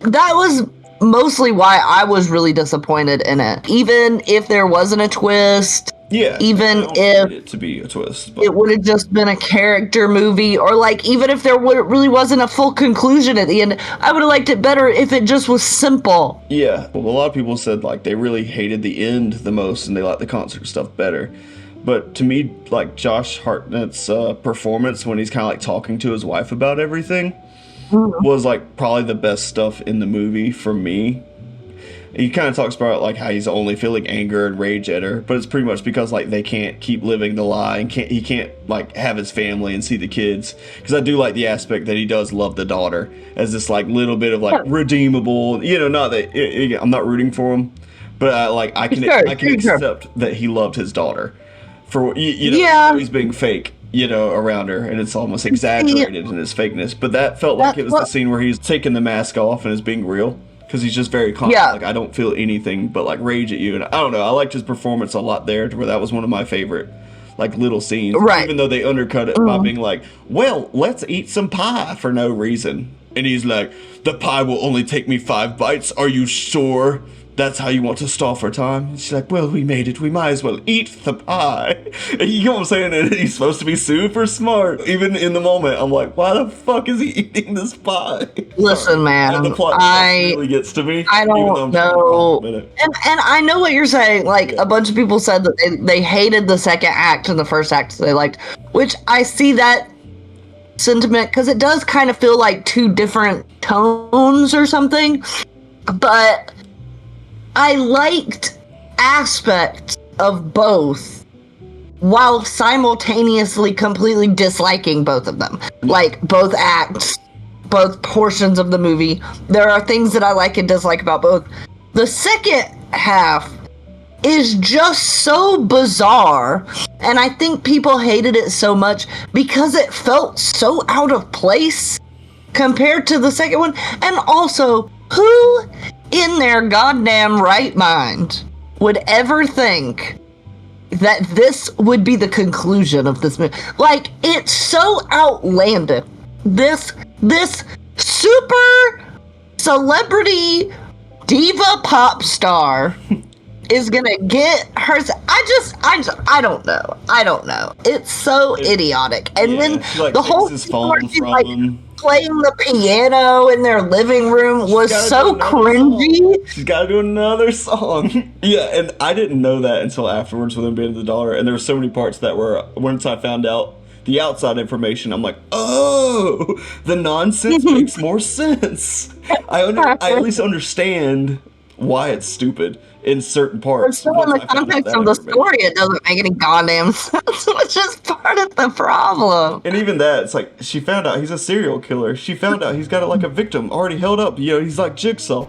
That was mostly why I was really disappointed in it. Even if there wasn't a twist, even if it to be a twist, but it would have just been a character movie, or like even if there really wasn't a full conclusion at the end, I would have liked it better if it just was simple. Yeah, well, a lot of people said like they really hated the end the most, and they liked the concert stuff better. But to me, like Josh Hartnett's performance when he's kind of like talking to his wife about everything was like probably the best stuff in the movie for me. He kind of talks about like how he's only feeling anger and rage at her, but it's pretty much because like they can't keep living the lie, and he can't like have his family and see the kids. Because I do like the aspect that he does love the daughter as this like little bit of like redeemable, not that I'm not rooting for him, but I can accept that he loved his daughter for he's being fake around her, and it's almost exaggerated in his fakeness. But that felt like it was the scene where he's taking the mask off and is being real, because he's just very calm. Like, I don't feel anything but like rage at you. And I don't know, I liked his performance a lot there, to where that was one of my favorite like little scenes, even though they undercut it by being like, well, let's eat some pie for no reason. And he's like, the pie will only take me 5 bites, are you sure? that's how you want to stall for time? And she's like, well, we made it. We might as well eat the pie. And you know what I'm saying? And he's supposed to be super smart. Even in the moment, I'm like, why the fuck is he eating this pie? Listen, man, The plot really gets to me. I don't know. And I know what you're saying. Like, a bunch of people said that they hated the second act and the first act they liked, which I see that sentiment because it does kind of feel like two different tones or something. But I liked aspects of both while simultaneously completely disliking both of them. Like, both acts, both portions of the movie. There are things that I like and dislike about both. The second half is just so bizarre, and I think people hated it so much because it felt so out of place compared to the second one. And also, who in their goddamn right mind would ever think that this would be the conclusion of this movie? Like, it's so outlandish. This super celebrity diva pop star is gonna get her. I don't know. It's so idiotic. And then like, the whole scene where she's like playing the piano in their living room was so cringy. She's got to do another song. Yeah, and I didn't know that until afterwards with him being the daughter. And there were so many parts that were, once I found out the outside information, I'm like, oh, the nonsense makes more sense. I at least understand why it's stupid in certain parts. But still, in the context of the story, it doesn't make any goddamn sense, which is part of the problem. And even that, it's like, she found out he's a serial killer. She found out he's got like a victim already held up. You know, he's like Jigsaw.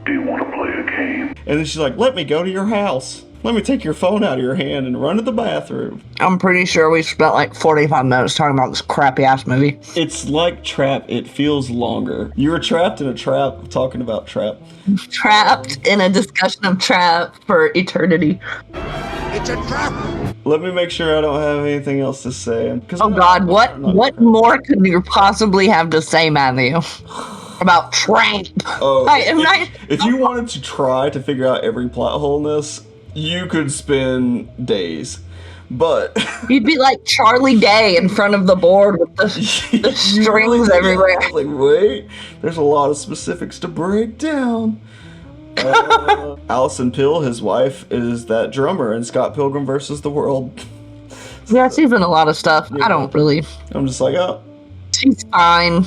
Do you want to play a game? And then she's like, let me go to your house. Let me take your phone out of your hand and run to the bathroom. I'm pretty sure we spent like 45 minutes talking about this crappy ass movie. It's like Trap. It feels longer. You were trapped in a trap talking about Trap. Trapped in a discussion of Trap for eternity. It's a trap! Let me make sure I don't have anything else to say. Oh God, what more could you possibly have to say, Matthew? About Trap? Oh, if you wanted to try to figure out every plot hole in this, you could spend days. But you'd be like Charlie Day in front of the board with the strings everywhere. I was like, wait, there's a lot of specifics to break down. Allison Pill, his wife, is that drummer in Scott Pilgrim vs. the World. Yeah, she's in a lot of stuff. Yeah. I don't really. I'm just like, oh. She's fine.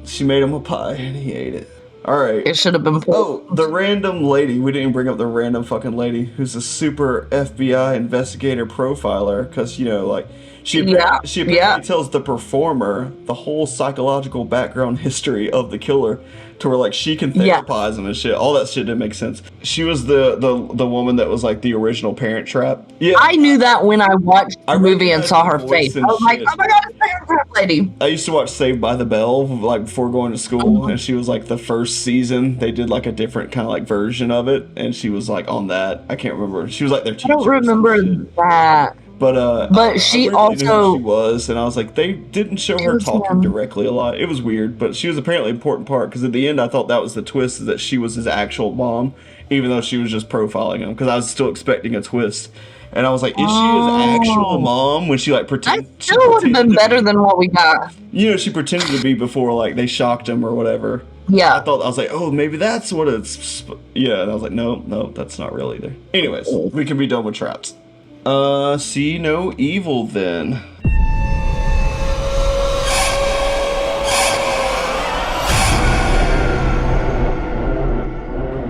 She made him a pie and he ate it. Alright. It should have been Oh, the random lady. We didn't even bring up the random fucking lady who's a super FBI investigator profiler. Because, you know, like, she apparently tells the performer the whole psychological background history of the killer to where, like, she can therapize him and shit. All that shit didn't make sense. She was the woman that was, like, the original Parent Trap. Yeah. I knew that when I watched the movie and saw her face. I was like, oh my God, it's Parent Trap lady. I used to watch Saved by the Bell, like, before going to school. And she was, like, the first season. They did, like, a different kind of, like, version of it. And she was, like, on that. I can't remember. She was, like, their teacher. I don't remember that. But she really also knew who she was, and I was like, they didn't show her talking directly a lot. It was weird, but she was apparently an important part because at the end I thought that was the twist, is that she was his actual mom, even though she was just profiling him, because I was still expecting a twist. And I was like, is she his actual mom when she like pretended? That still would have been better than what we got. You know, she pretended to be before like they shocked him or whatever. Yeah. I was like, oh, maybe that's what it's. Yeah, and I was like, no, that's not real either. Anyways, we can be done with traps. See no evil then.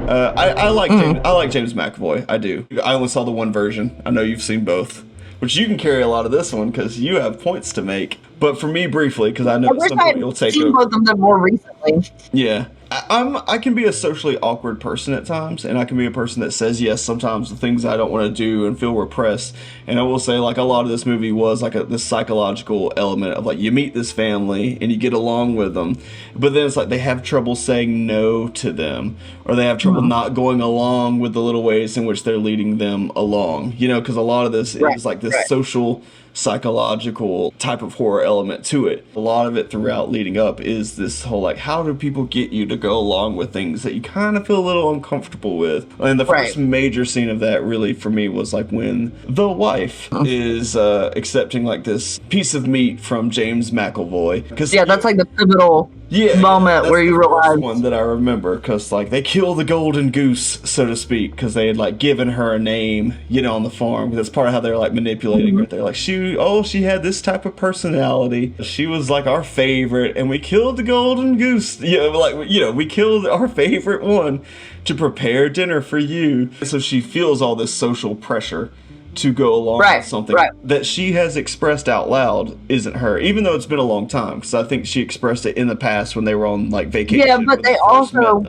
I like James McAvoy. I do. I only saw the one version. I know you've seen both, which you can carry a lot of this one because you have points to make. But for me, briefly, because I know somebody will take over. Both of them more recently. Yeah. I can be a socially awkward person at times, and I can be a person that says yes sometimes to things I don't want to do and feel repressed. And I will say, like, a lot of this movie was like this psychological element of like you meet this family and you get along with them, but then it's like they have trouble saying no to them, or they have trouble not going along with the little ways in which they're leading them along. You know, because a lot of this is like this social psychological type of horror element to it. A lot of it throughout leading up is this whole like, how do people get you to go along with things that you kind of feel a little uncomfortable with? And the first major scene of that really for me was like when the wife is accepting like this piece of meat from James McAvoy. Yeah, that's like the pivotal moment where you realize. One that I remember, because like they kill the golden goose, so to speak, because they had like given her a name, you know, on the farm. That's part of how they're like manipulating her. They're like, she had this type of personality. She was like our favorite, and we killed the golden goose. We killed our favorite one to prepare dinner for you. So she feels all this social pressure to go along with something that she has expressed out loud isn't her, even though it's been a long time, because I think she expressed it in the past when they were on like vacation. Yeah, but they also,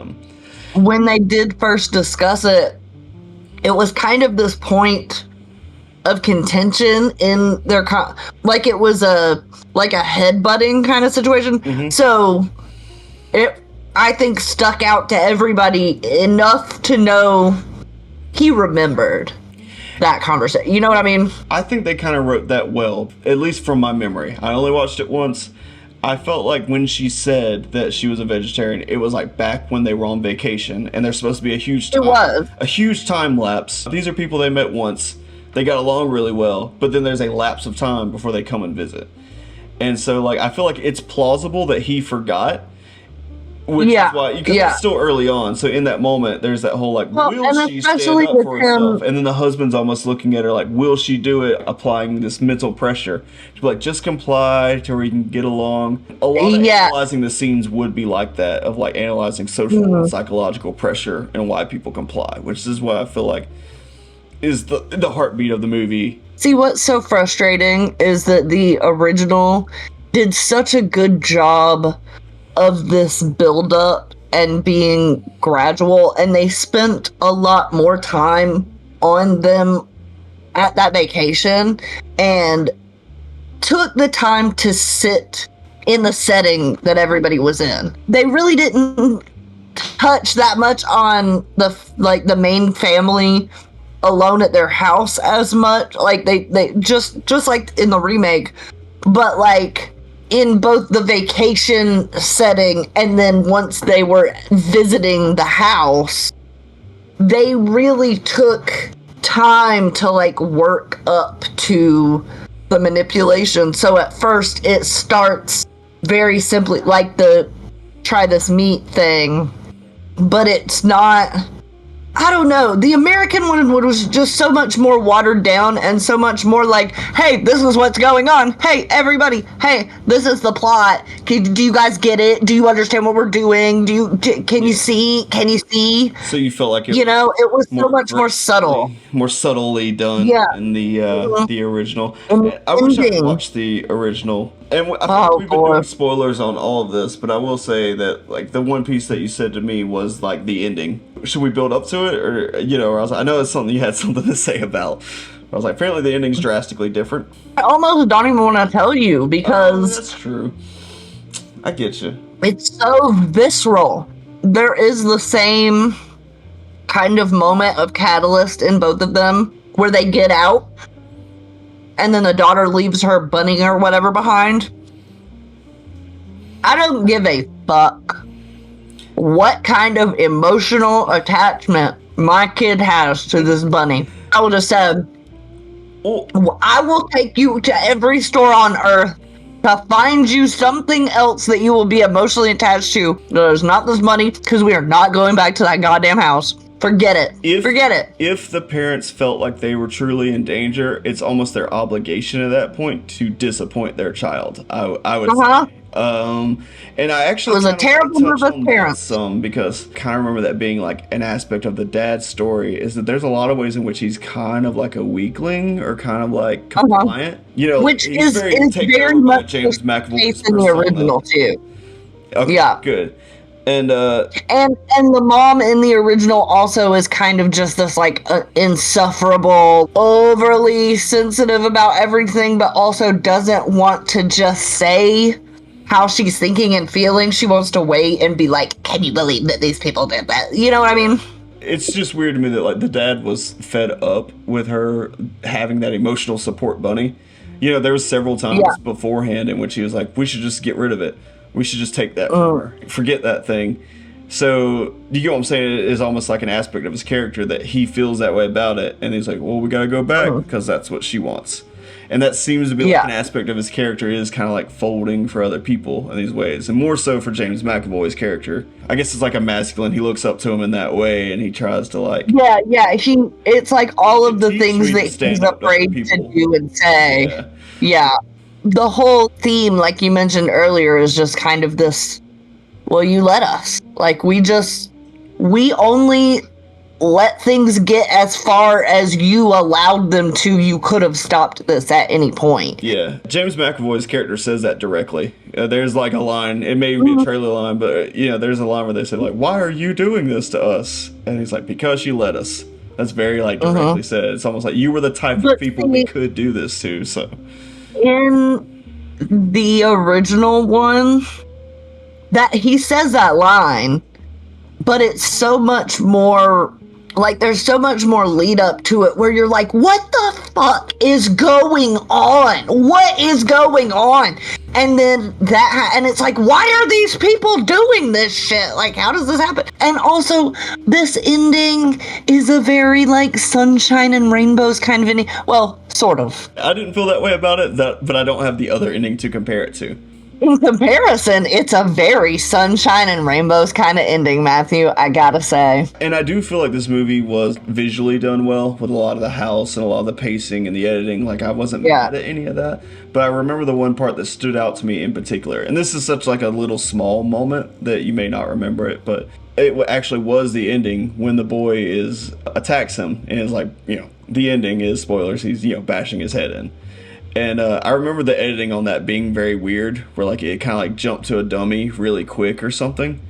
when they did first discuss it, it was kind of this point of contention in their like it was a headbutting kind of situation. So it, I think, stuck out to everybody enough to know he remembered that conversation. You know what I mean? I think they kind of wrote that well, at least from my memory. I only watched it once. I felt like when she said that she was a vegetarian, it was like back when they were on vacation, and there's supposed to be a huge time lapse. These are people they met once. They got along really well, but then there's a lapse of time before they come and visit. And so like I feel like it's plausible that he forgot. Which is why, because it's still early on, so in that moment, there's that whole like, will she stand up for herself? And then the husband's almost looking at her like, will she do it? Applying this mental pressure to be like, just comply to where you can get along. A lot of analyzing the scenes would be like that, of like analyzing social and psychological pressure and why people comply, which is what I feel like is the heartbeat of the movie. See, what's so frustrating is that the original did such a good job of this build-up and being gradual, and they spent a lot more time on them at that vacation and took the time to sit in the setting that everybody was in. They really didn't touch that much on the main family alone at their house as much. Like they just like in the remake, but like in both the vacation setting and then once they were visiting the house, they really took time to like work up to the manipulation. So at first it starts very simply like the try this meat thing, but it's not, I don't know. The American one was just so much more watered down and so much more like, hey, this is what's going on. Hey, everybody. Hey, this is the plot. Do you guys get it? Do you understand what we're doing? Can you see? Can you see? So you felt like it was so much more subtle. More subtly done in the original. I wish I could watch the original. And I think we've been doing spoilers on all of this, but I will say that like the one piece that you said to me was like the ending. Should we build up to it, or or I was like, I know it's something you had something to say about. I was like, apparently the ending's drastically different. I almost don't even want to tell you because that's true. I get you. It's so visceral. There is the same kind of moment of catalyst in both of them where they get out and then the daughter leaves her bunny or whatever behind. I don't give a fuck what kind of emotional attachment my kid has to this bunny. I will just say, I will take you to every store on earth to find you something else that you will be emotionally attached to that is not this bunny, because we are not going back to that goddamn house. Forget it. Forget it. If the parents felt like they were truly in danger, it's almost their obligation at that point to disappoint their child. I would say. And I actually it was a terrible move of parents. Because I kind of remember that being like an aspect of the dad's story is that there's a lot of ways in which he's kind of like a weakling or kind of like compliant. Which is very much James McAvoy's in the original too. Okay, yeah, good. And the mom in the original also is kind of just this like insufferable, overly sensitive about everything, but also doesn't want to just say how she's thinking and feeling. She wants to wait and be like, can you believe that these people did that? You know what I mean? It's just weird to me that like the dad was fed up with her having that emotional support bunny. You know, there was several times beforehand in which he was like, we should just get rid of it. We should just take that from her. Forget that thing. So, do you get what I'm saying? It is almost like an aspect of his character that he feels that way about it. And he's like, well, we got to go back because that's what she wants. And that seems to be like an aspect of his character is kind of like folding for other people in these ways. And more so for James McAvoy's character. I guess it's like a masculine. He looks up to him in that way and he tries to like... Yeah. It's like all of the things that he's afraid to do and say. Yeah. The whole theme, like you mentioned earlier, is just kind of this, well, you let us. Like, we only let things get as far as you allowed them to. You could have stopped this at any point. Yeah. James McAvoy's character says that directly. There's like a line, it may be a trailer line, but there's a line where they say like, why are you doing this to us? And he's like, because you let us. That's very like directly said. It's almost like you were the type of people we could do this to, so... In the original one, that he says that line, but it's so much more, like, there's so much more lead up to it where you're like, what the fuck is going on? What is going on? And then and it's like, why are these people doing this shit? Like, how does this happen? And also, this ending is a very, like, sunshine and rainbows kind of ending. Well, sort of. I didn't feel that way about it, but I don't have the other ending to compare it to. In comparison, it's a very sunshine and rainbows kind of ending, Matthew, I gotta say. And I do feel like this movie was visually done well with a lot of the house and a lot of the pacing and the editing. Like, I wasn't mad at any of that. But I remember the one part that stood out to me in particular. And this is such like a little small moment that you may not remember it, but it actually was the ending when the boy attacks him and is like, the ending is, spoilers, he's, bashing his head in. And I remember the editing on that being very weird, where like it kind of like jumped to a dummy really quick or something.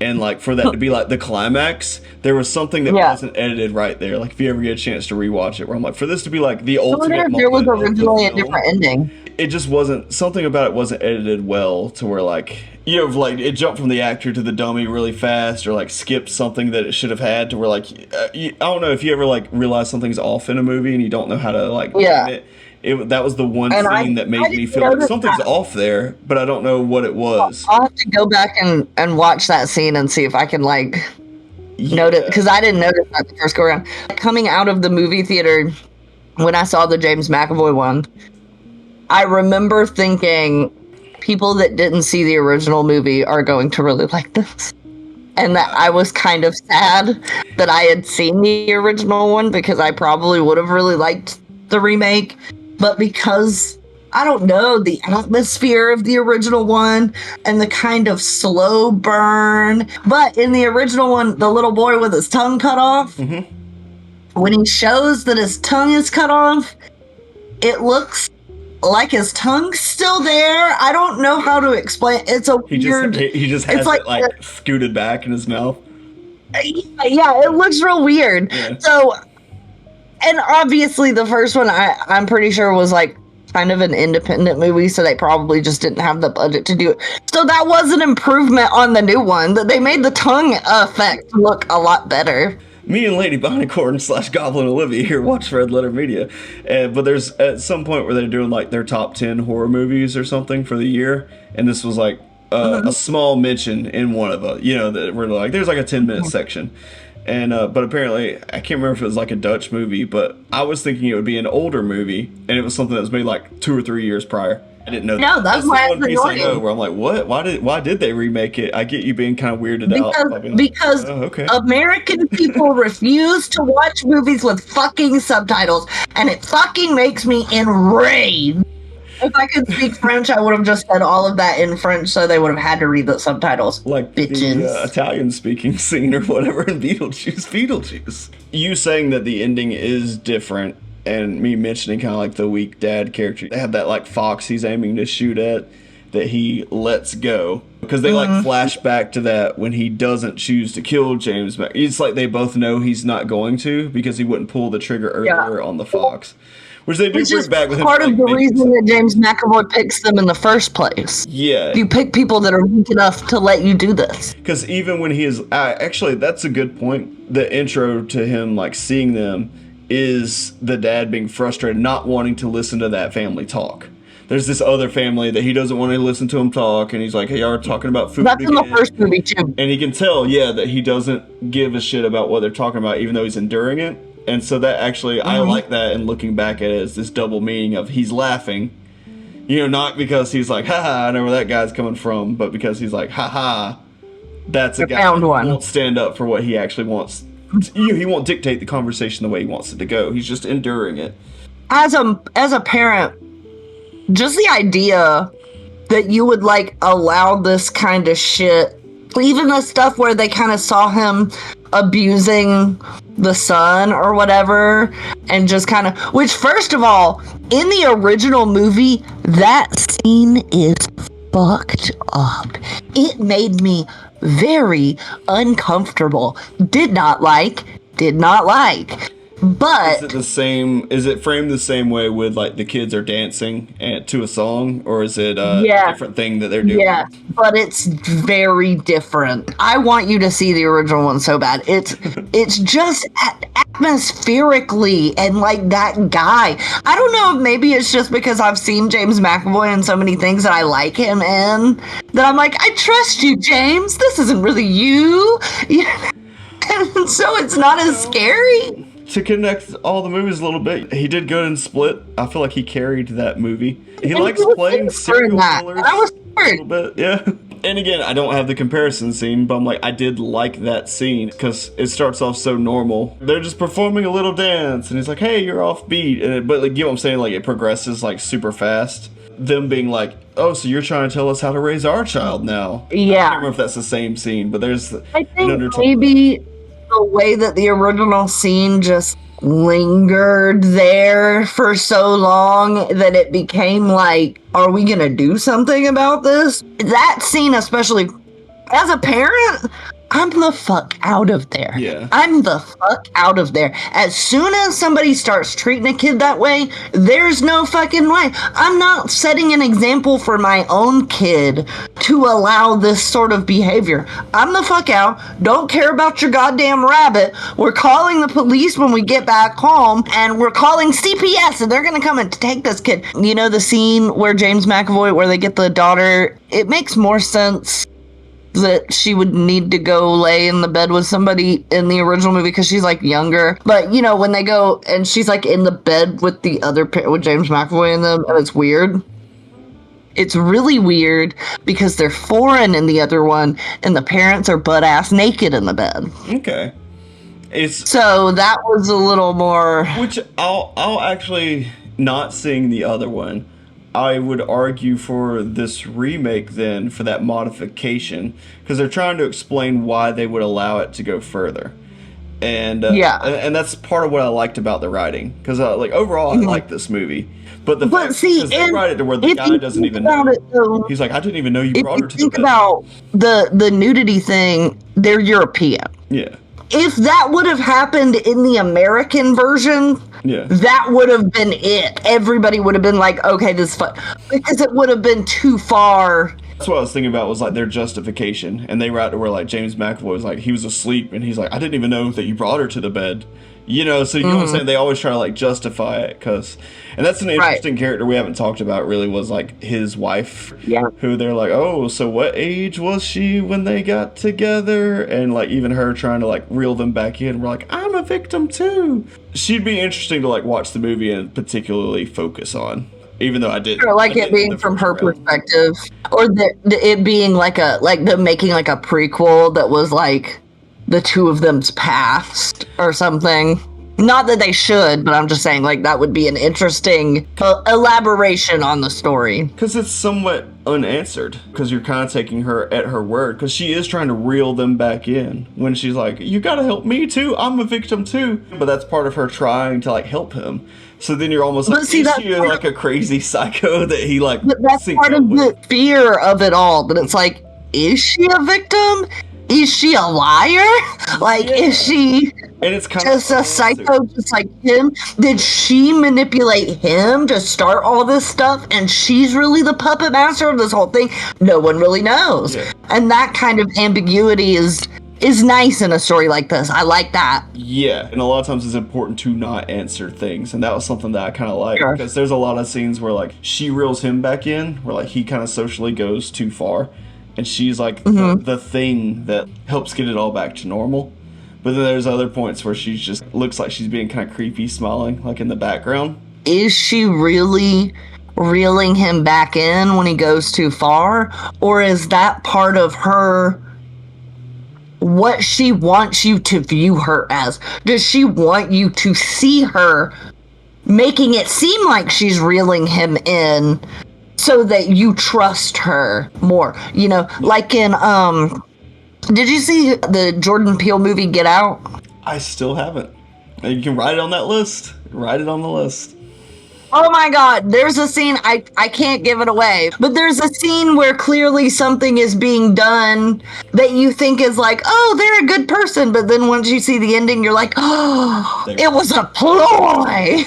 And like for that to be like the climax, there was something that wasn't edited right there. Like if you ever get a chance to rewatch it, where I'm like, for this to be like the ultimate moment. There was originally a different ending. It just wasn't, something about it wasn't edited well to where like, like it jumped from the actor to the dummy really fast, or like skipped something that it should have had to where like, I don't know if you ever like realize something's off in a movie and you don't know how to like it. That was the one scene that made me feel like something's off there, but I don't know what it was. I'll have to go back and watch that scene and see if I can like notice, because I didn't notice that the first go around. Coming out of the movie theater, when I saw the James McAvoy one, I remember thinking people that didn't see the original movie are going to really like this. And that I was kind of sad that I had seen the original one, because I probably would have really liked the remake. But because, I don't know, the atmosphere of the original one and the kind of slow burn. But in the original one, the little boy with his tongue cut off, when he shows that his tongue is cut off, it looks like his tongue's still there. I don't know how to explain. It's a weird... He just has it like scooted back in his mouth. Yeah, it looks real weird. Yeah. So... And obviously the first one, I'm pretty sure was like kind of an independent movie, so they probably just didn't have the budget to do it. So that was an improvement on the new one, that they made the tongue effect look a lot better. Me and Lady Bonnicorn / Goblin Olivia here watch Red Letter Media. But there's at some point where they're doing like their top 10 horror movies or something for the year. And this was like a small mention in one of them, that we're like, there's like a 10-minute section. And but apparently, I can't remember if it was like a Dutch movie, but I was thinking it would be an older movie, and it was something that was made like 2 or 3 years prior. I didn't know. No, that's why it's annoying. I know where I'm like, what? Why did they remake it? I get you being kind of weirded out. Because American people refuse to watch movies with fucking subtitles, and it fucking makes me enraged. If I could speak French, I would have just said all of that in French, so they would have had to read the subtitles. Like bitches. The Italian-speaking scene or whatever in Beetlejuice. You saying that the ending is different, and me mentioning kind of like the weak dad character. They have that like fox he's aiming to shoot at that he lets go. Because they like flash back to that when he doesn't choose to kill James. It's like they both know he's not going to, because he wouldn't pull the trigger earlier on the fox. Which they do bring back with him. Part of the reason that James McAvoy picks them in the first place. Yeah. You pick people that are weak enough to let you do this. Because even when he is... actually, that's a good point. The intro to him, like, seeing them is the dad being frustrated, not wanting to listen to that family talk. There's this other family that he doesn't want to listen to him talk, and he's like, hey, y'all are talking about food That's again. in the first movie, too. And he can tell, that he doesn't give a shit about what they're talking about, even though he's enduring it. And so that actually, I like that, and looking back at it as this double meaning of he's laughing, not because he's like, haha, I know where that guy's coming from, but because he's like, haha, that's a guy who won't stand up for what he actually wants. He won't dictate the conversation the way he wants it to go. He's just enduring it. As a parent, just the idea that you would allow this kind of shit, even the stuff where they kind of saw him abusing the son or whatever, and just kind of, which first of all, in the original movie, that scene is fucked up. It made me very uncomfortable. Did not like. But is it framed the same way with the kids are dancing to a song, or is it a different thing that they're doing? Yeah, but it's very different. I want you to see the original one so bad. It's just atmospherically, and that guy. I don't know if maybe it's just because I've seen James McAvoy in so many things that I like him in, that I'm like, I trust you, James. This isn't really you. And so it's not as scary. To connect all the movies a little bit, he did good in Split. I feel like he carried that movie. He likes playing serial killers a little bit, yeah. And again, I don't have the comparison scene, but I'm like, I did like that scene because it starts off so normal. They're just performing a little dance, and he's like, "Hey, you're off beat," but you know what I'm saying? It progresses super fast. Them being like, "Oh, so you're trying to tell us how to raise our child now?" Yeah. I can't remember if that's the same scene, but there's I think maybe the way that the original scene just lingered there for so long that it became are we gonna do something about this? That scene, especially as a parent, I'm the fuck out of there. Yeah. I'm the fuck out of there. As soon as somebody starts treating a kid that way, there's no fucking way. I'm not setting an example for my own kid to allow this sort of behavior. I'm the fuck out. Don't care about your goddamn rabbit. We're calling the police when we get back home, and we're calling CPS, and they're gonna come and take this kid. You know the scene where James McAvoy, where they get the daughter, it makes more sense that she would need to go lay in the bed with somebody in the original movie because she's younger. But when they go and she's in the bed with the other with James McAvoy in them, and it's weird. It's really weird because they're foreign in the other one, and the parents are butt ass naked in the bed. Okay. So that was a little more. Which I'll actually, not seeing the other one, I would argue for this remake then, for that modification, because they're trying to explain why they would allow it to go further. And and that's part of what I liked about the writing, because overall I like this movie, but they write it to where the guy doesn't even know. He's like, I didn't even know you brought her to the bed. Think about the nudity thing. They're European. Yeah. If that would have happened in the American version, that would have been it. Everybody would have been like, okay, this is fun. Because it would have been too far. That's what I was thinking about, was their justification. And they were out to where James McAvoy was he was asleep, and he's like, I didn't even know that you brought her to the bed. So you know what I'm saying? They always try to justify it, and that's an interesting character we haven't talked about really, was his wife, who they're like, oh, so what age was she when they got together? And even her trying to reel them back in. We're like, I'm a victim too. She'd be interesting to watch the movie and particularly focus on, even though I didn't. Or it being from her perspective, or it being them making a prequel that was the two of them's past or something. Not that they should, but I'm just saying that would be an interesting elaboration on the story. Because it's somewhat unanswered, because you're kind of taking her at her word, because she is trying to reel them back in when she's like, you gotta help me too, I'm a victim too. But that's part of her trying to help him. So then you're almost is she a crazy psycho that he But that's part of the fear of it all, that it's is she a victim? Is she a liar? Is she and it's just a psycho just like him? Did she manipulate him to start all this stuff, and she's really the puppet master of this whole thing? No one really knows. And that kind of ambiguity is is nice in a story like this. I like that. Yeah, and a lot of times it's important to not answer things, and that was something that I kind of like, Sure. because there's a lot of scenes where like she reels him back in, where like he kind of socially goes too far, and she's like the thing that helps get it all back to normal. But then there's other points where she's just looks like she's being kind of creepy, smiling like in the background. Is she really reeling him back in when he goes too far, or is that part of her? What she wants you to view her as? Does she want you to see her making it seem like she's reeling him in so that you trust her more? You know, like in, did you see the Jordan Peele movie Get Out? I still haven't. You can write it on that list. Write it on the list. Oh my god, there's a scene, I can't give it away, but there's a scene where clearly something is being done that you think is like, oh, they're a good person, but then once you see the ending, you're like, oh, it was a ploy.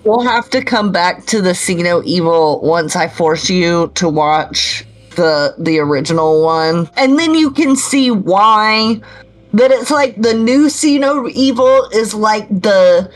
We'll have to come back to the See No Evil once I force you to watch the original one, and then you can see why that it's like the new See No Evil is like the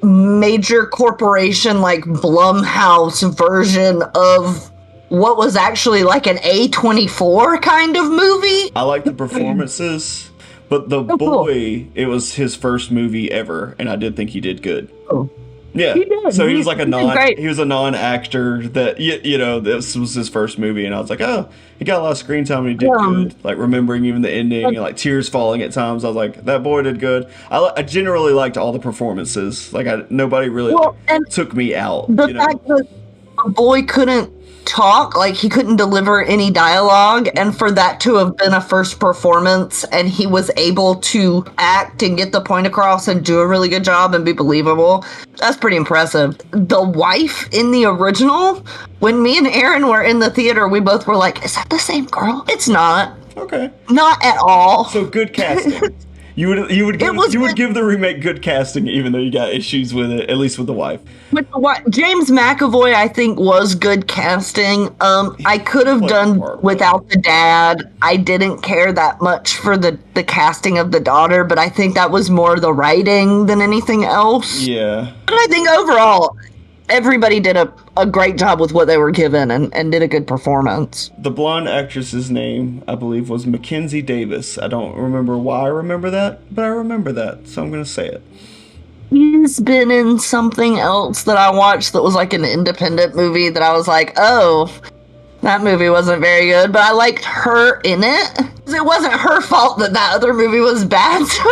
major corporation like Blumhouse version of what was actually like an A24 kind of movie. I like the performances, but the boy, it was his first movie ever, and I did think he did good. Oh. Yeah, He did. so he was like He did great. he was a non-actor that, you know, this was his first movie, and I was like, oh, he got a lot of screen time and he did good. Like, remembering even the ending and like tears falling at times, I was like, that boy did good. I generally liked all the performances. Like, nobody really took me out. The fact that the boy couldn't talk, like he couldn't deliver any dialogue, and for that to have been a first performance and he was able to act and get the point across and do a really good job and be believable, that's pretty impressive. The wife in the original, when me and Aaron were in the theater, we both were like, is that the same girl? It's not. Okay. Not at all. So good casting. You would give the remake good casting, even though you got issues with it, at least with the wife. With what James McAvoy, I think, was good casting. I could have done without the dad. I didn't care that much for the casting of the daughter, but I think that was more the writing than anything else. Yeah. But I think overall, everybody did a great job with what they were given and did a good performance. The blonde actress's name, I believe, was Mackenzie Davis. I don't remember why I remember that, but I remember that, so I'm going to say it. He's been in something else that I watched that was like an independent movie that I was like, oh, that movie wasn't very good, but I liked her in it. It wasn't her fault that other movie was bad, so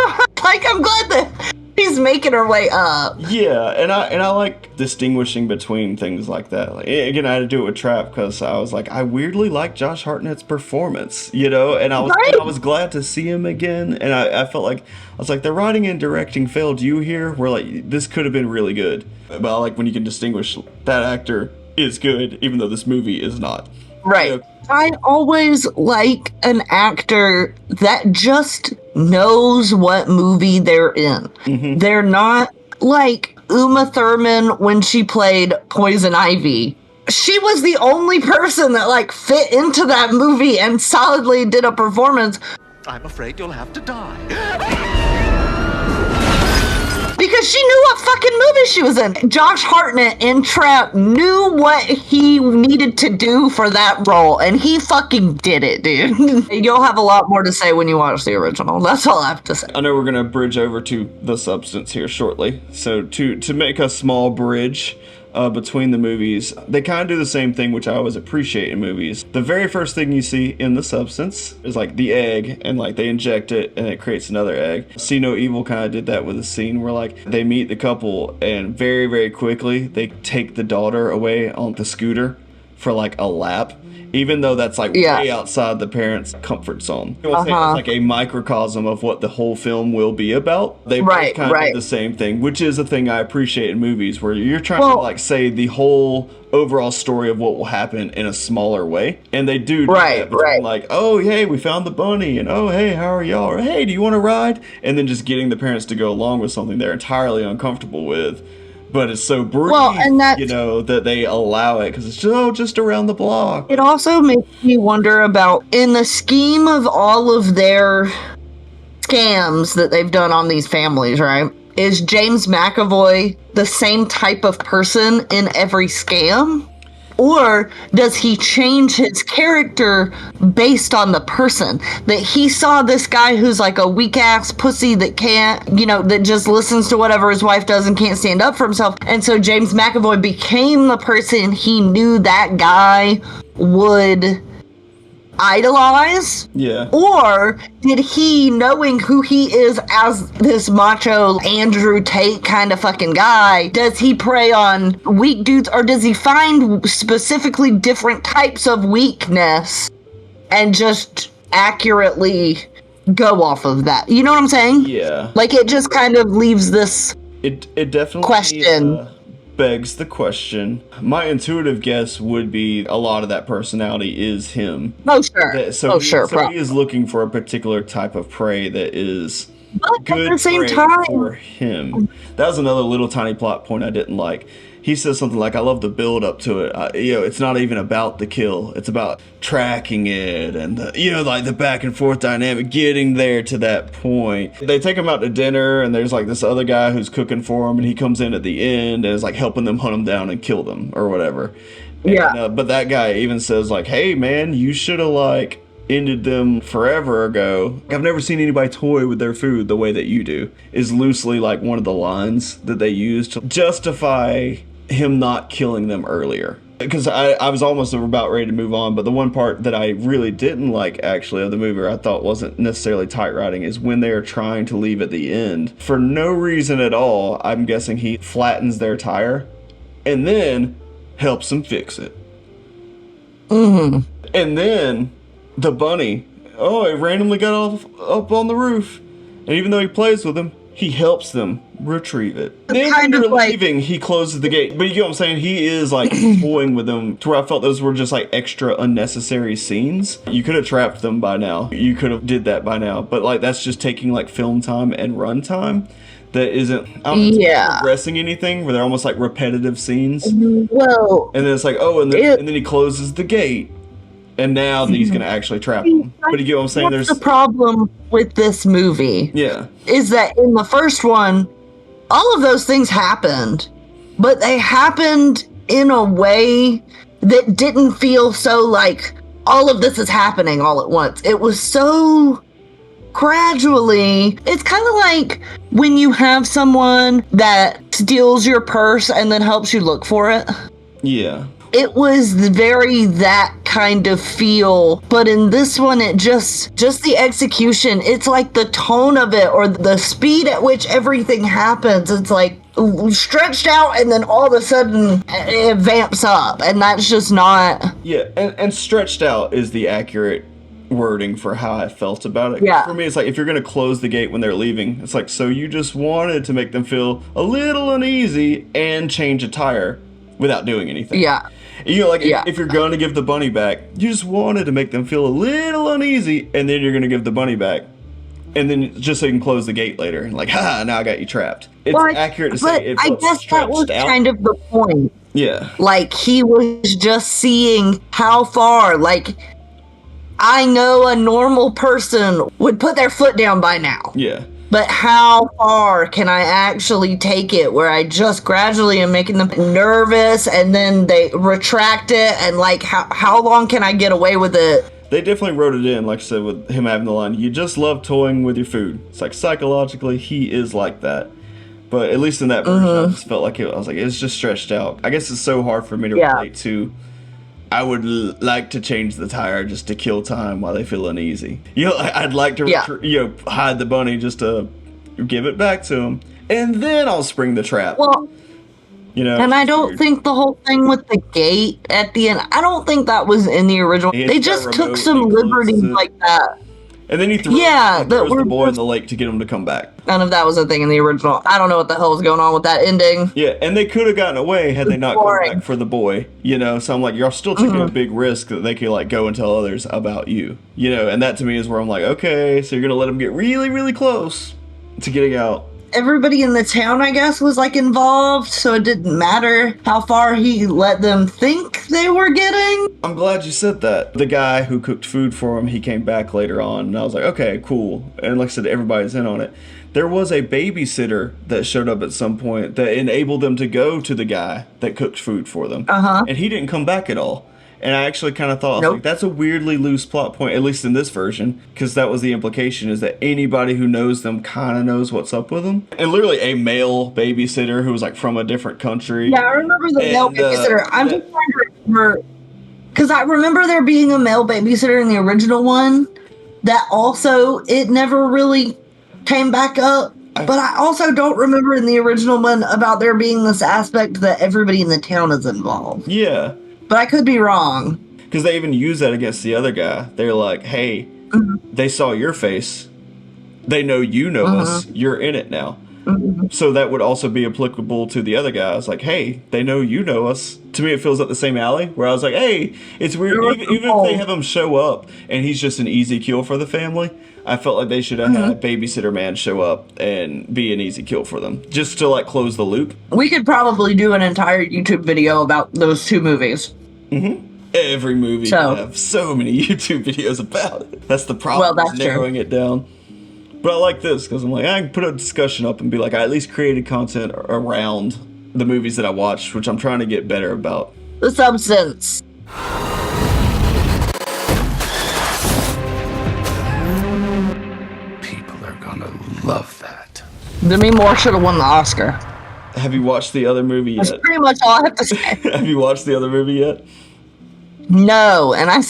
like, I'm glad that she's making her way up. Yeah, and I like distinguishing between things like that. Like, again, I had to do it with Trap because I was like, I weirdly like Josh Hartnett's performance, you know, and I was glad to see him again, and I felt like, I was like, the writing and directing failed you here, where like, this could have been really good. But I like when you can distinguish that actor is good, even though this movie is not. Right. You know, I always like an actor that just knows what movie they're in. Mm-hmm. They're not like Uma Thurman when she played Poison Ivy. She was the only person that like fit into that movie and solidly did a performance. I'm afraid you'll have to die. Because she knew what fucking movie she was in. Josh Hartnett in Trap knew what he needed to do for that role, and he fucking did it, dude. You'll have a lot more to say when you watch the original. That's all I have to say. I know we're going to bridge over to the substance here shortly. So to make a small bridge between the movies, they kind of do the same thing, which I always appreciate in movies. The very first thing you see in the substance is like the egg, and like they inject it and it creates another egg. See No Evil kind of did that with a scene where like they meet the couple and very, very quickly they take the daughter away on the scooter for like a lap, even though that's like way outside the parents' comfort zone. I was saying it's like a microcosm of what the whole film will be about. They both kind of did the same thing, which is a thing I appreciate in movies, where you're trying to like say the whole overall story of what will happen in a smaller way, and they do that between like, oh hey, we found the bunny, and oh hey, how are y'all, or hey, do you want to ride, and then just getting the parents to go along with something they're entirely uncomfortable with. But it's so brief, you know, that they allow it because it's just around the block. It also makes me wonder about, in the scheme of all of their scams that they've done on these families, right? Is James McAvoy the same type of person in every scam? Or does he change his character based on the person? That he saw this guy who's like a weak ass pussy that can't, that just listens to whatever his wife does and can't stand up for himself. And so James McAvoy became the person he knew that guy would idolize? Yeah. Or did he, knowing who he is as this macho Andrew Tate kind of fucking guy, does he prey on weak dudes, or does he find specifically different types of weakness and just accurately go off of that? You know what I'm saying? Yeah. Like, it just kind of leaves this It definitely question. Begs the question. My intuitive guess would be a lot of that personality is him. Oh, sure. So he is looking for a particular type of prey that is good at the same prey time for him. That was another little tiny plot point I didn't like. He says something like, I love the build up to it. It's not even about the kill. It's about tracking it and, like the back and forth dynamic, getting there to that point. They take him out to dinner and there's like this other guy who's cooking for him and he comes in at the end and is like helping them hunt him down and kill them or whatever. Yeah. But that guy even says like, hey man, you should have like ended them forever ago. I've never seen anybody toy with their food the way that you do, is loosely like one of the lines that they use to justify him not killing them earlier. Because I was almost about ready to move on, but the one part that I really didn't like actually of the movie, or I thought wasn't necessarily tight writing, is when they are trying to leave at the end. For no reason at all, I'm guessing he flattens their tire and then helps them fix it. Mm-hmm. And then the bunny, he randomly got up on the roof. And even though he plays with them, he helps them retrieve it. Then when they're leaving, he closes the gate. But you get what I'm saying? He is like toying with them to where I felt those were just like extra unnecessary scenes. You could have trapped them by now. You could have did that by now. But like that's just taking like film time and run time. That isn't, I don't know, progressing anything, where they're almost like repetitive scenes. Well, and then it's like, and then he closes the gate. And now he's going to actually trap them. But you get what I'm saying? That's the problem with this movie. Yeah. Is that in the first one, all of those things happened, but they happened in a way that didn't feel so like all of this is happening all at once. It was so gradually. It's kind of like when you have someone that steals your purse and then helps you look for it. Yeah. It was very that kind of feel, but in this one, it just the execution, it's like the tone of it or the speed at which everything happens. It's like stretched out and then all of a sudden it vamps up, and that's just not... Yeah, and stretched out is the accurate wording for how I felt about it. Yeah. For me, it's like if you're going to close the gate when they're leaving, it's like, so you just wanted to make them feel a little uneasy and change a tire without doing anything. Yeah. If you're going to give the bunny back, you just wanted to make them feel a little uneasy, and then you're going to give the bunny back. And then just so you can close the gate later. Like, now I got you trapped. It's accurate to say it felt I guess that was kind of the point. Yeah. Like, he was just seeing how far, like, I know a normal person would put their foot down by now. Yeah. But how far can I actually take it where I just gradually am making them nervous and then they retract it, and like how long can I get away with it? They definitely wrote it in, like I said, with him having the line, you just love toying with your food. It's like psychologically he is like that. But at least in that version, I just felt like I was like, it's just stretched out. I guess it's so hard for me to relate to. I would like to change the tire just to kill time while they feel uneasy. I'd like to, hide the bunny just to give it back to him, and then I'll spring the trap. Well, and I don't think the whole thing with the gate at the end, I don't think that was in the original. They just took some liberties like that. And then he throws the boy in the lake to get him to come back. None of that was a thing in the original. I don't know what the hell was going on with that ending. Yeah, and they could have gotten away had they not come back for the boy, So I'm like, you're still taking a big risk that they could like go and tell others about you, And that to me is where I'm like, okay, so you're gonna let them get really, really close to getting out. everybody in the town, I guess, was like involved, so it didn't matter how far he let them think they were getting. I'm glad you said that. The guy who cooked food for him, he came back later on, and I was like, okay, cool. And like I said, everybody's in on it. There was a babysitter that showed up at some point that enabled them to go to the guy that cooked food for them. And he didn't come back at all. And I actually kind of thought, I was like, that's a weirdly loose plot point, at least in this version, because that was the implication, is that anybody who knows them kind of knows what's up with them. And literally a male babysitter who was like from a different country. Yeah, I remember the male babysitter. I'm just trying to remember, because I remember there being a male babysitter in the original one that also, it never really came back up. But I also don't remember in the original one about there being this aspect that everybody in the town is involved. Yeah. But I could be wrong. Because they even use that against the other guy. They're like, hey, they saw your face. They know you know us. You're in it now. So that would also be applicable to the other guy. It's like, hey, they know you know us. To me, it feels like the same alley where I was like, hey, it's weird. Even if they have him show up and he's just an easy kill for the family, I felt like they should have had a babysitter man show up and be an easy kill for them. Just to like close the loop. We could probably do an entire YouTube video about those two movies. Every movie can have so many YouTube videos about it. That's the problem. Well, that's narrowing it down. But I like this because I'm like, I can put a discussion up and be like, I at least created content around the movies that I watched, which I'm trying to get better about. The substance. People are gonna love that. Demi Moore should have won the Oscar. Have you watched the other movie yet? That's pretty much all I have to say. Have you watched the other movie yet? No, and I'm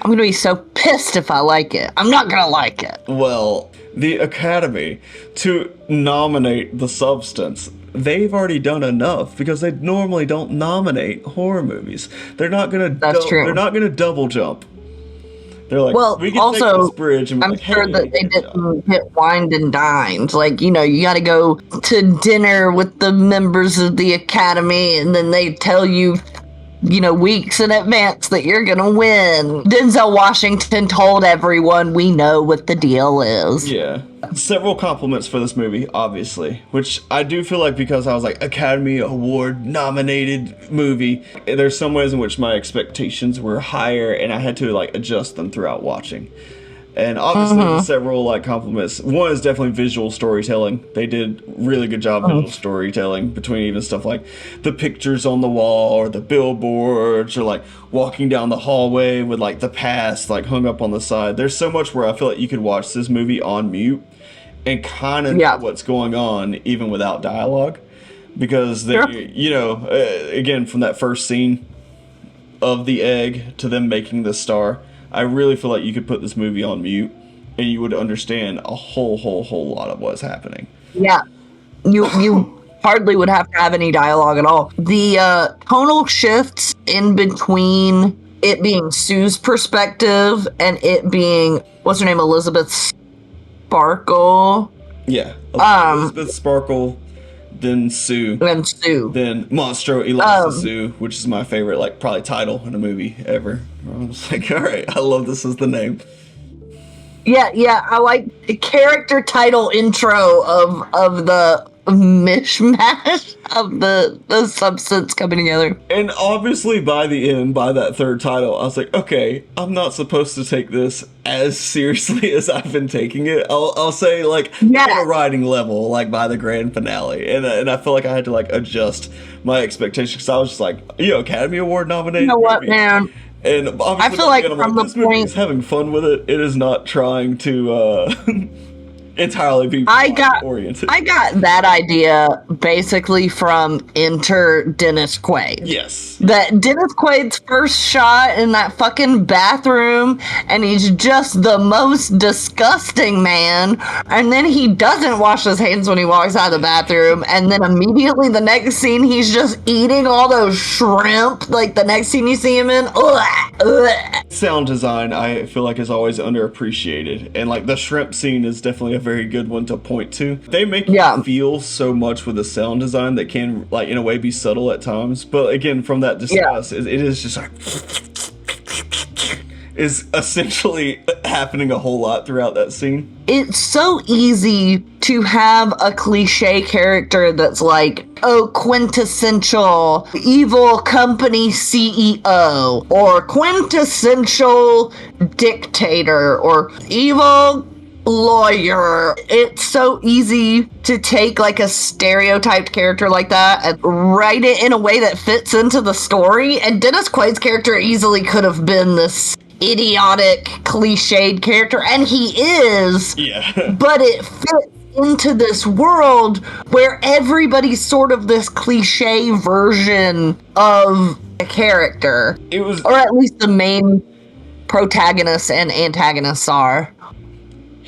gonna be so pissed if I like it. I'm not gonna like it. Well, the Academy, to nominate The Substance, they've already done enough because they normally don't nominate horror movies. They're not gonna. That's true. They're not gonna double jump. They're like, well, we can also, take this bridge and I'm like, sure hey, that they didn't get wined and dined. Like, you know, you got to go to dinner with the members of the Academy, and then they tell you, you know, weeks in advance that you're gonna win. Denzel Washington told everyone, we know what the deal is. Yeah. Several compliments for this movie, obviously, which I do feel like because I was like Academy Award nominated movie, there's some ways in which my expectations were higher and I had to like adjust them throughout watching. And obviously several like compliments. One is definitely visual storytelling. They did really good job visual storytelling between even stuff like the pictures on the wall or the billboards or like walking down the hallway with like the past like hung up on the side. There's so much where I feel like you could watch this movie on mute and kind of know what's going on even without dialogue. Because they, you know, again, from that first scene of the egg to them making the star, I really feel like you could put this movie on mute and you would understand a whole lot of what's happening. Yeah. You hardly would have to have any dialogue at all. The tonal shifts in between it being Sue's perspective and it being, what's her name, Elizabeth Sparkle? Yeah. Elizabeth Sparkle, then Sue. And Sue. Then Monstro Eliza Sue, which is my favorite, like, probably title in a movie ever. I was like, all right, I love this as the name. Yeah, I like the character title intro of the mishmash of the substance coming together. And obviously by the end, by that third title, I was like, okay, I'm not supposed to take this as seriously as I've been taking it. I'll say like at a writing level, like by the grand finale. And I feel like I had to like adjust my expectations because I was just like, Academy Award nominated. You know what, man? And obviously, I feel like from the this movie is having fun with it. It is not trying to entirely be oriented. I got that idea basically from Enter Dennis Quaid. Yes. That Dennis Quaid's first shot in that fucking bathroom, and he's just the most disgusting man. And then he doesn't wash his hands when he walks out of the bathroom. And then immediately the next scene, he's just eating all those shrimp. Like the next scene you see him in. Sound design, I feel like, is always underappreciated. And like the shrimp scene is definitely a very good one to point to. They make you feel so much with the sound design that can, like, in a way be subtle at times. But again, from that discuss, it is just like is essentially happening a whole lot throughout that scene. It's so easy to have a cliche character that's like, oh, quintessential evil company CEO, or quintessential dictator, or evil lawyer. It's so easy to take like a stereotyped character like that and write it in a way that fits into the story. And Dennis Quaid's character easily could have been this idiotic, cliched character, and he is. Yeah. But it fits into this world where everybody's sort of this cliche version of a character. It was, or at least the main protagonists and antagonists are.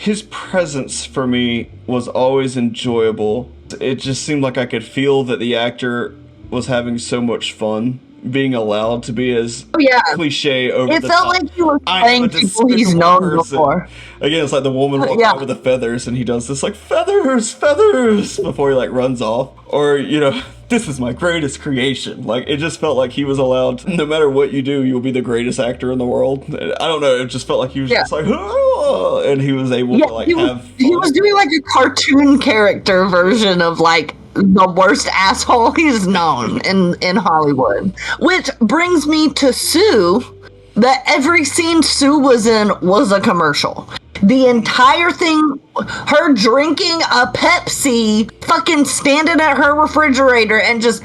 his presence for me was always enjoyable. It just seemed like I could feel that the actor was having so much fun being allowed to be as cliche over the top. It felt like he was playing people he's known before. Again, it's like the woman walking out with the feathers, and he does this like, feathers, before he like runs off. Or, you know, this is my greatest creation. Like, it just felt like he was allowed, no matter what you do, you'll be the greatest actor in the world. I don't know, it just felt like he was just like, oh, and he was able to like have fun. He was doing like a cartoon character version of like the worst asshole he's known in Hollywood. Which brings me to Sue. That every scene Sue was in was a commercial. The entire thing, her drinking a Pepsi, fucking standing at her refrigerator and just,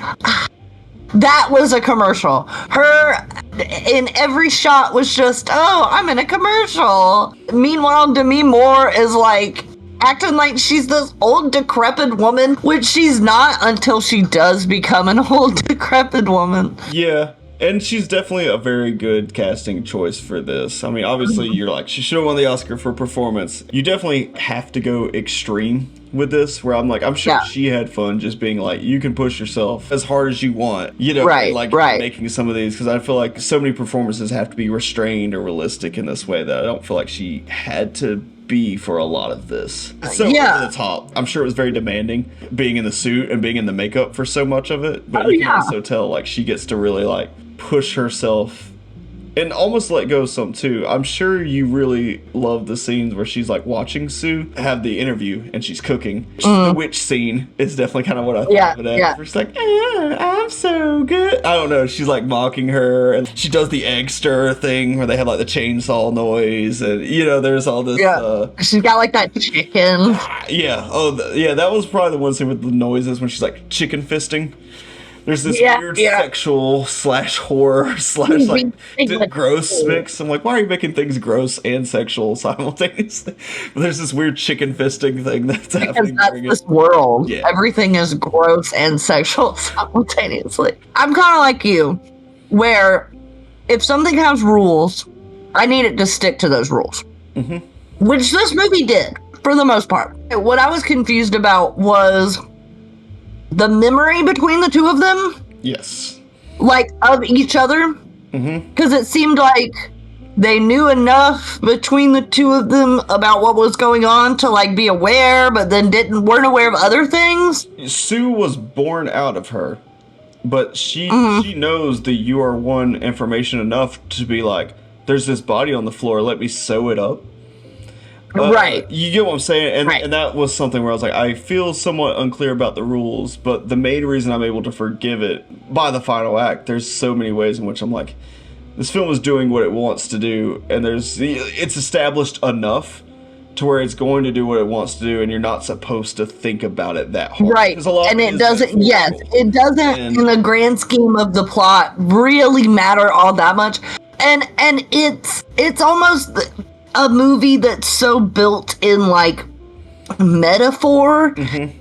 that was a commercial. Her, in every shot was just, oh, I'm in a commercial. Meanwhile, Demi Moore is like, acting like she's this old decrepit woman, which she's not until she does become an old decrepit woman. Yeah. And she's definitely a very good casting choice for this. I mean, obviously, you're like, she should have won the Oscar for performance. You definitely have to go extreme with this, where I'm like, I'm sure she had fun just being like, you can push yourself as hard as you want, you know, making some of these, because I feel like so many performances have to be restrained or realistic in this way that I don't feel like she had to be for a lot of this. So over the top. I'm sure it was very demanding being in the suit and being in the makeup for so much of it, but you can also tell like she gets to really like push herself and almost let go some too. I'm sure you really love the scenes where she's like watching Sue have the interview and she's cooking. The witch scene is definitely kind of what I thought of it as. Where she's like, I'm so good. I don't know. She's like mocking her, and she does the egg stir thing where they have like the chainsaw noise, and you know, there's all this. She's got like that chicken. That was probably the one scene with the noises when she's like chicken fisting. There's this weird sexual / horror / like gross mix. I'm like, why are you making things gross and sexual simultaneously? But there's this weird chicken fisting thing that's happening. That's this world. Yeah. Everything is gross and sexual simultaneously. I'm kind of like you, where if something has rules, I need it to stick to those rules. Mm-hmm. Which this movie did, for the most part. What I was confused about was the memory between the two of them. Yes. Like, of each other. Because it seemed like they knew enough between the two of them about what was going on to, like, be aware, but then weren't aware of other things. Sue was born out of her, but she knows the UR1 information enough to be like, there's this body on the floor, let me sew it up. Right. You get what I'm saying? And that was something where I was like, I feel somewhat unclear about the rules, but the main reason I'm able to forgive it by the final act, there's so many ways in which I'm like, this film is doing what it wants to do, and it's established enough to where it's going to do what it wants to do, and you're not supposed to think about it that hard. Right. And it doesn't, it doesn't, in the grand scheme of the plot, really matter all that much. And it's almost a movie that's so built in like metaphor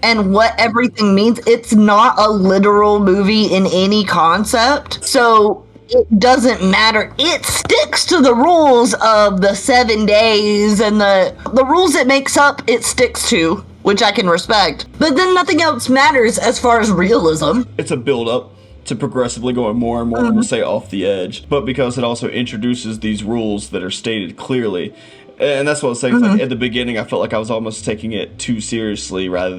and what everything means. It's not a literal movie in any concept, so it doesn't matter. It sticks to the rules of the 7 days and the rules it makes up, it sticks to, which I can respect, but then nothing else matters as far as realism. It's a build-up to progressively going more and more, we'll say, off the edge, but because it also introduces these rules that are stated clearly. And that's what I was saying. Like, at the beginning, I felt like I was almost taking it too seriously rather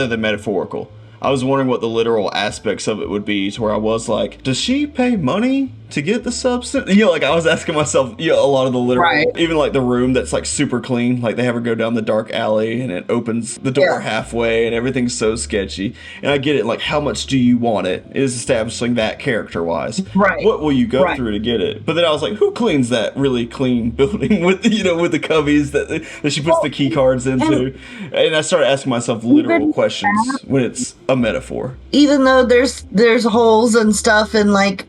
than metaphorical. I was wondering what the literal aspects of it would be, to where I was like, does she pay money to get the substance? You know, like I was asking myself, you know, a lot of the literal, Right. even like the room that's like super clean, like they have her go down the dark alley and it opens the door halfway and everything's so sketchy. And I get it, like how much do you want it is establishing that character wise. Right. What will you go Right. through to get it? But then I was like, who cleans that really clean building with, you know, with the cubbies that she puts the key cards into? And I started asking myself literal questions when it's a metaphor. Even though there's holes and stuff and like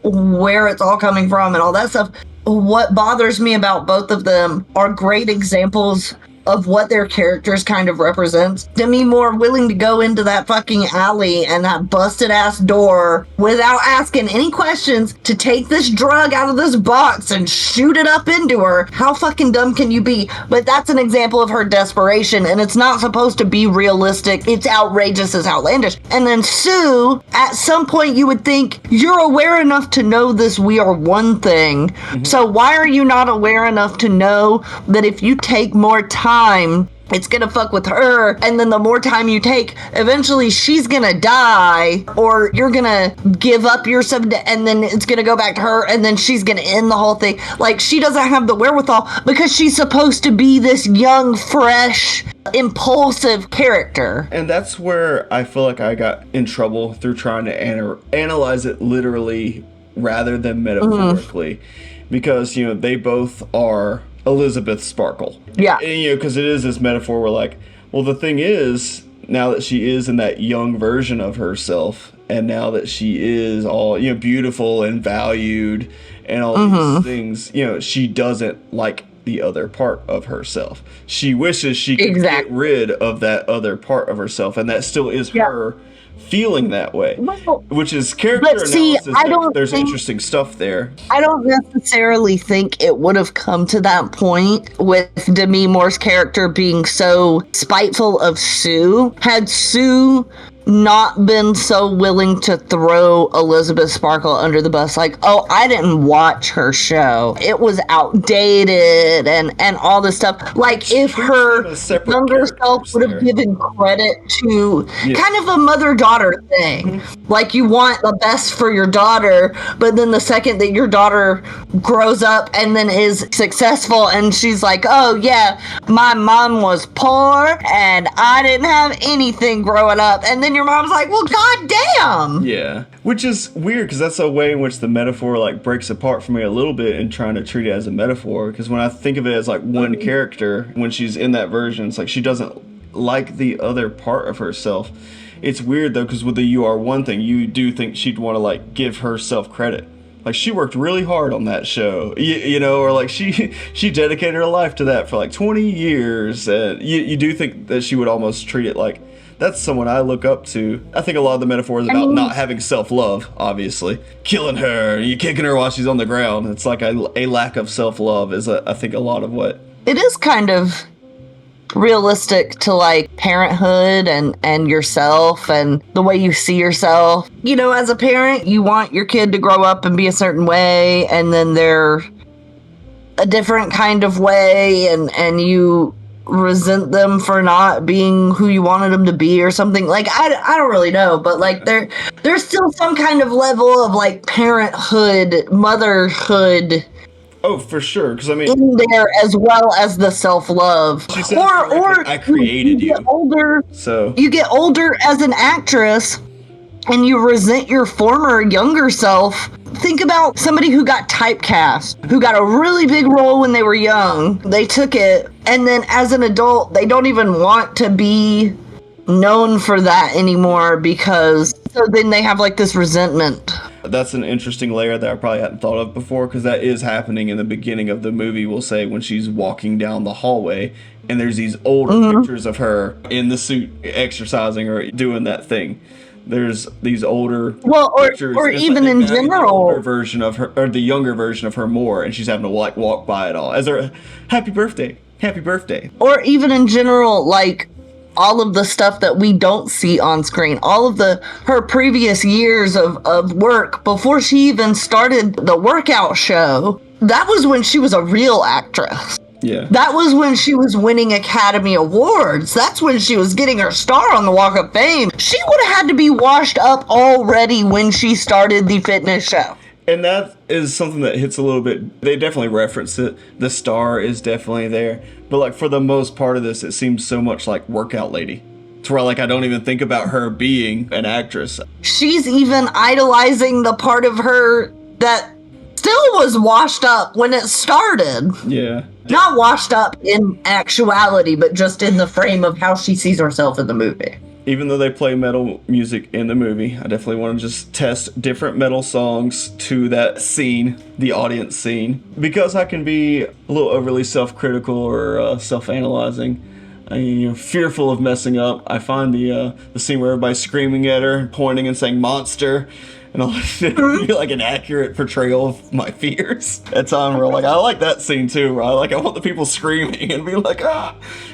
where it's all coming from and all that stuff, what bothers me about both of them are great examples of what their characters kind of represents. Demi Moore willing to go into that fucking alley and that busted ass door without asking any questions to take this drug out of this box and shoot it up into her. How fucking dumb can you be? But that's an example of her desperation, and it's not supposed to be realistic. It's outrageous as outlandish. And then Sue, at some point you would think, you're aware enough to know this we are one thing. Mm-hmm. So why are you not aware enough to know that if you take more time, it's gonna fuck with her, and then the more time you take, eventually she's gonna die, or you're gonna give up your and then it's gonna go back to her, and then she's gonna end the whole thing. Like, she doesn't have the wherewithal because she's supposed to be this young, fresh, impulsive character. And that's where I feel like I got in trouble through trying to analyze it literally rather than metaphorically, because, you know, they both are Elizabeth Sparkle. Yeah. And, you know, because it is this metaphor where, like, well, the thing is, now that she is in that young version of herself, and now that she is all, you know, beautiful and valued and all these things, you know, she doesn't like the other part of herself. She wishes she could get rid of that other part of herself, and that still is her feeling that way, which is character analysis. There's interesting stuff there. I don't necessarily think it would have come to that point with Demi Moore's character being so spiteful of Sue had Sue not been so willing to throw Elizabeth Sparkle under the bus, like, oh, I didn't watch her show, it was outdated and all this stuff. Like, if her younger self would have given credit to kind of a mother-daughter thing, like, you want the best for your daughter, but then the second that your daughter grows up and then is successful and she's like, oh yeah, my mom was poor and I didn't have anything growing up, and then your mom's like, well, goddamn. Yeah, which is weird because that's a way in which the metaphor like breaks apart for me a little bit in trying to treat it as a metaphor. Because when I think of it as like one character, when she's in that version, it's like she doesn't like the other part of herself. It's weird though, because with the "you are one" thing, you do think she'd want to like give herself credit. Like, she worked really hard on that show, you know, or like she dedicated her life to that for like 20 years. And you do think that she would almost treat it like, that's someone I look up to. I think a lot of the metaphor is about not having self-love, obviously. Killing her, you kicking her while she's on the ground. It's like a lack of self-love is, I think, a lot of what... It is kind of realistic to, like, parenthood and yourself and the way you see yourself. You know, as a parent, you want your kid to grow up and be a certain way, and then they're a different kind of way, and you resent them for not being who you wanted them to be or something. Like, I don't really know, but like there's still some kind of level of like parenthood, motherhood. Oh, for sure, because I mean, in there, as well as the self-love. Or I created you. Get older, so you get older as an actress and you resent your former younger self. Think about somebody who got typecast, who got a really big role when they were young. They took it, and then as an adult, they don't even want to be known for that anymore, because so then they have like this resentment. That's an interesting layer that I probably hadn't thought of before, because that is happening in the beginning of the movie, we'll say, when she's walking down the hallway, and there's these older pictures of her in the suit exercising or doing that thing. There's these older pictures, or even in general, the older version of her, or the younger version of her more, and she's having to like walk by it all as her happy birthday. Or even in general, like all of the stuff that we don't see on screen, all of her previous years of work before she even started the workout show. That was when she was a real actress. Yeah. That was when she was winning Academy Awards. That's when she was getting her star on the Walk of Fame. She would have had to be washed up already when she started the fitness show. And that is something that hits a little bit. They definitely reference it. The star is definitely there. But like for the most part of this, it seems so much like Workout Lady. To where like I don't even think about her being an actress. She's even idolizing the part of her that still was washed up when it started. Yeah. Not washed up in actuality, but just in the frame of how she sees herself in the movie. Even though they play metal music in the movie, I definitely want to just test different metal songs to that scene, the audience scene. Because I can be a little overly self-critical or self-analyzing, fearful of messing up, I find the scene where everybody's screaming at her, pointing and saying "monster," and all that be like an accurate portrayal of my fears. At time where like I like that scene too, where I want the people screaming and be like,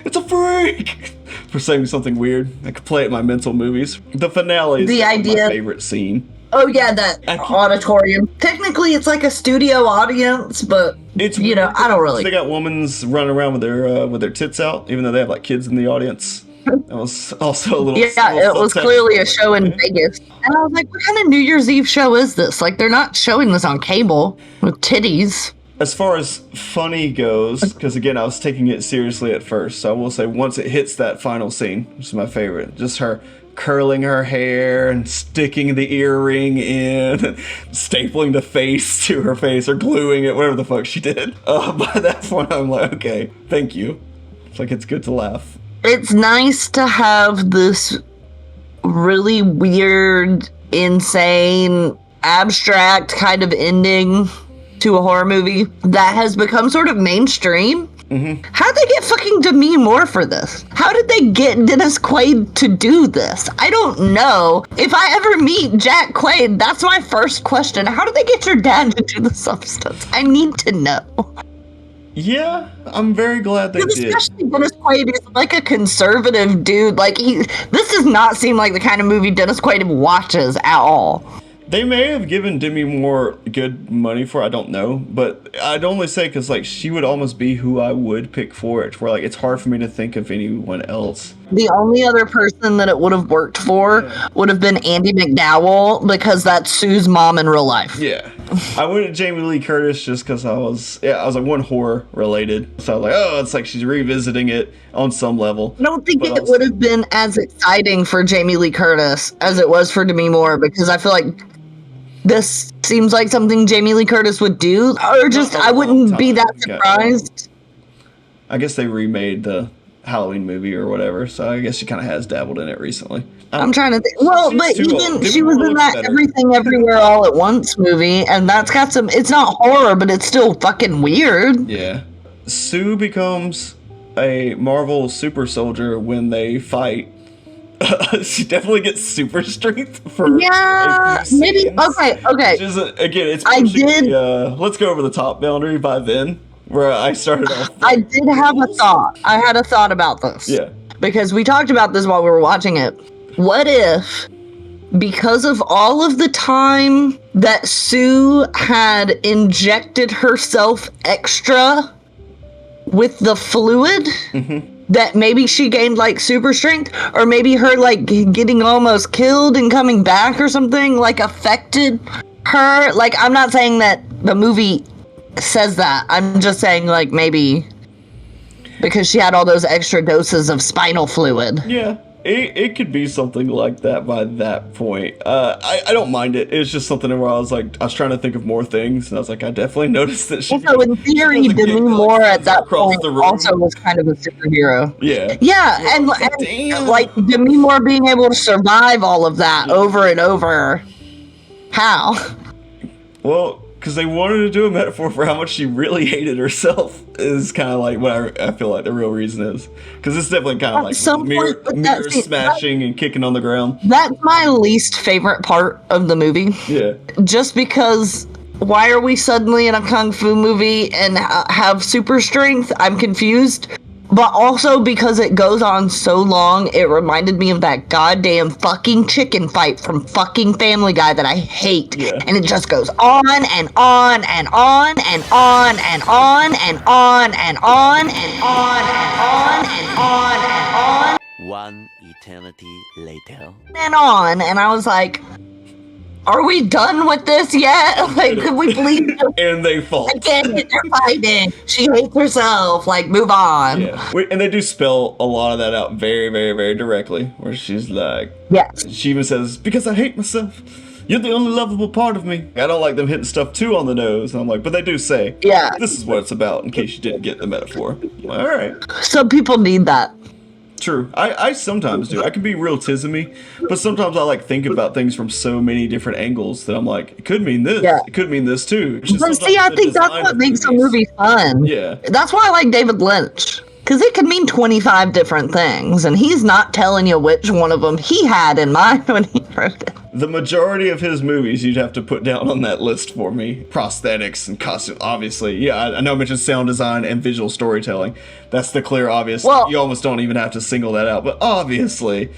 it's a freak for saying something weird. I could play it in my mental movies. The finale is my favorite scene. Oh yeah, that auditorium. Technically, it's like a studio audience, but it's I don't really. They got women's running around with their tits out, even though they have like kids in the audience. That was also a little. Yeah, it was clearly a show in Vegas, and I was like, "What kind of New Year's Eve show is this? Like, they're not showing this on cable with titties." As far as funny goes, because again, I was taking it seriously at first, so I will say once it hits that final scene, which is my favorite, just her curling her hair and sticking the earring in, and stapling the face to her face or gluing it, whatever the fuck she did. By that point, I'm like, okay, thank you. It's like it's good to laugh. It's nice to have this really weird, insane, abstract kind of ending to a horror movie that has become sort of mainstream. Mm-hmm. How'd they get fucking Demi Moore for this? How did they get Dennis Quaid to do this? I don't know. If I ever meet Jack Quaid, that's my first question. How did they get your dad to do the substance? I need to know. Yeah, I'm very glad they did. Especially Dennis Quaid is like a conservative dude. Like this does not seem like the kind of movie Dennis Quaid watches at all. They may have given Demi Moore good money for, I don't know, but I'd only say because like she would almost be who I would pick for it. Where like it's hard for me to think of anyone else. The only other person that it would have worked for would have been Andy McDowell because that's Sue's mom in real life. Yeah, I went to Jamie Lee Curtis just because I was like one horror related, so I was like, oh, it's like she's revisiting it on some level. I don't think it would have been as exciting for Jamie Lee Curtis as it was for Demi Moore because I feel like this seems like something Jamie Lee Curtis would do, or just I wouldn't be that surprised. I guess they remade the Halloween movie or whatever, so I guess she kind of has dabbled in it recently. I'm trying to think. Well, but even she was in that Everything Everywhere All at Once movie, and that's got some. It's not horror, but it's still fucking weird. Yeah, Sue becomes a Marvel super soldier when they fight. She definitely gets super strength for maybe okay. Which is, again, it's pushing let's go over the top boundary by then, where I started off. I did have a thought. I had a thought about this. Yeah. Because we talked about this while we were watching it. What if, because of all of the time that Sue had injected herself extra with the fluid, that maybe she gained like super strength, or maybe her like getting almost killed and coming back or something like affected her? Like, I'm not saying that the movie says that. I'm just saying like maybe because she had all those extra doses of spinal fluid. Yeah. It could be something like that by that point. I don't mind it. It's just something where I was trying to think of more things, and I was like, I definitely noticed that she. So in theory, Demi Moore at that point also was kind of a superhero. Yeah. Yeah, and like Demi Moore being able to survive all of that over and over. How? Well, because they wanted to do a metaphor for how much she really hated herself is kind of like what I feel like the real reason is. Because it's definitely kind of like mirror smashing and kicking on the ground. That's my least favorite part of the movie. Yeah. Just because why are we suddenly in a kung fu movie and have super strength? I'm confused. but also because it goes on so long, it reminded me of that goddamn fucking chicken fight from fucking Family Guy that I hate. Yeah. And it just goes on and on and on and on and on and on and on and on and on and on and on One eternity later. and on. And I was like, are we done with this yet? Like, could we please? And they fall. Again, they're fighting. She hates herself. Like, move on. Yeah. And they do spell a lot of that out very, very, very directly. Where she's like, Yes. she even says, because I hate myself. You're the only lovable part of me. I don't like them hitting stuff too on the nose. And I'm like, but they do say, Yeah. this is what it's about, in case you didn't get the metaphor. All right. Some people need that. True. I sometimes do. I can be real tismy, but sometimes I like think about things from so many different angles that I'm like, it could mean this. Yeah. It could mean this too. It's just But see, sometimes I the think that's design what of makes a movies. movie fun. Yeah. That's why I like David Lynch. Because it could mean 25 different things, and he's not telling you which one of them he had in mind when he wrote it. The majority of his movies you'd have to put down on that list for me. Prosthetics and costume, obviously. Yeah, I know I mentioned sound design and visual storytelling. That's the clear obvious. Well- You almost don't even have to single that out. But obviously,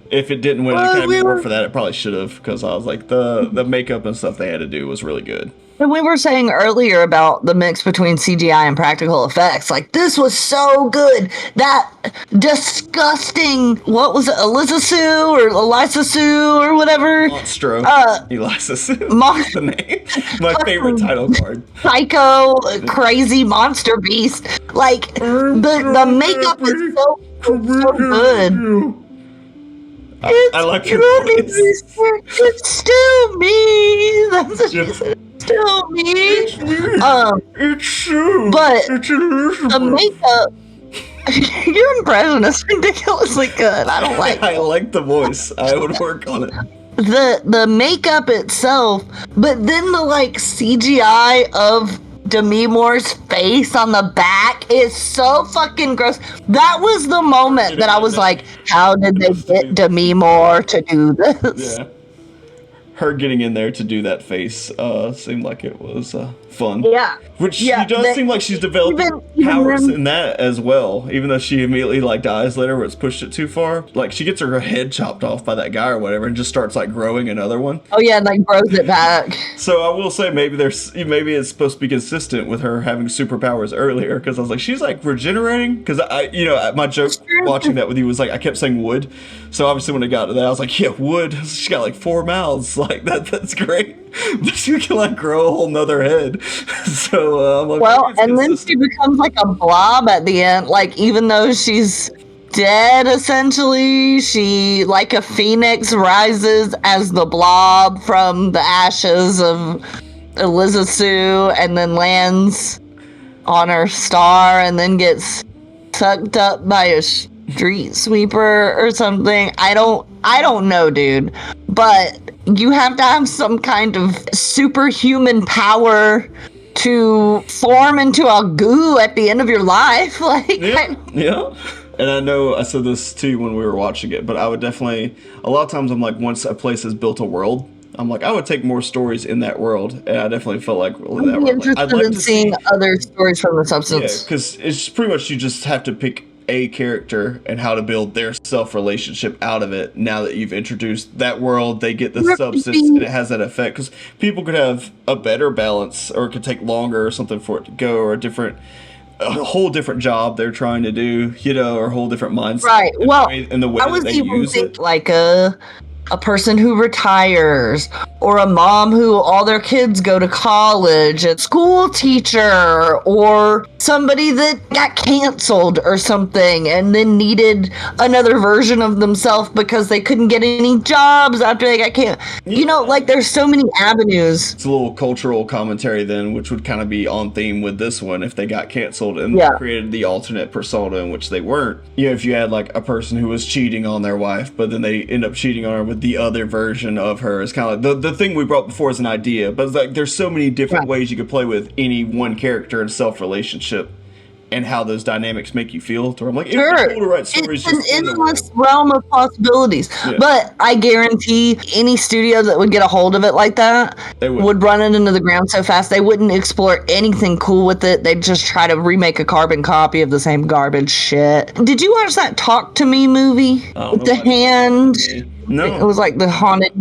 if it didn't win an Academy Award for that, it probably should have. Because I was like, the makeup and stuff they had to do was really good. And we were saying earlier about the mix between CGI and practical effects. Like, this was so good. That disgusting, what was it, Eliza Sue or whatever? Monstro. Eliza Sue. Mon- The name. My favorite title card. Psycho, crazy monster beast. Like, the makeup is so good. I like your voice. It's still me. That's what she said. It's still me. It's true. But It's Elizabeth. the makeup. Your impression is ridiculously good. I don't like I like the voice. I would work on it. the makeup itself, but then the like CGI of Demi Moore's face on the back is so fucking gross. That was the moment that I was like, how did they get Demi Moore to do this? Yeah. Her getting in there to do that face seemed like it was fun. Yeah. Which Yeah, she does seem like she's developing even powers then- in that as well, even though she immediately like dies later where it's pushed it too far. Like she gets her head chopped off by that guy or whatever and just starts like growing another one. Oh yeah, and like grows it back. So I will say maybe it's supposed to be consistent with her having superpowers earlier because I was like she's like regenerating because my joke watching that with you was like I kept saying wood, so obviously when it got to that I was like yeah wood. She got like 4 mouths like that's great, but she can like grow a whole nother head. So I'm like Well, maybe it's and then consistent. she becomes like a blob at the end. Like even though she's dead essentially, she like a phoenix rises as the blob from the ashes of Eliza Sue and then lands on her star and then gets sucked up by a street sweeper or something. I don't know, dude. But you have to have some kind of superhuman power to form into a goo at the end of your life. Like, Yeah. And I know I said this to you when we were watching it, but I would definitely, a lot of times I'm like, once a place has built a world, I'm like, I would take more stories in that world. And I definitely felt like, well, in that I'd be world, like, interested in seeing other stories from the substance. Yeah, because it's pretty much you just have to pick a character and how to build their self-relationship out of it. Now that you've introduced that world, they get the substance and it has that effect. Because people could have a better balance or it could take longer or something for it to go or a whole different job they're trying to do, or a whole different mindset. Right. Well, in the way I that was they even use thinking it. like a person who retires, or a mom who all their kids go to college, a school teacher, or somebody that got canceled or something and then needed another version of themselves because they couldn't get any jobs after they got canceled. Like there's so many avenues. It's a little cultural commentary then, which would kind of be on theme with this one if they got canceled and Yeah. created the alternate persona in which they weren't. If you had like a person who was cheating on their wife, but then they end up cheating on her with the other version of her. It's kind of like the thing we brought before is an idea, but it's like there's so many different Right. ways you could play with any one character and self-relationship and how those dynamics make you feel. To where I'm like, it would Sure. be cool to write stories It's an just in the endless world. realm of possibilities. Yeah. But I guarantee any studio that would get a hold of it like that They would. would run it into the ground so fast they wouldn't explore anything cool with it. They'd just try to remake a carbon copy of the same garbage shit. Did you watch that Talk to Me movie? I don't With the know why- hand. No. It was like the haunted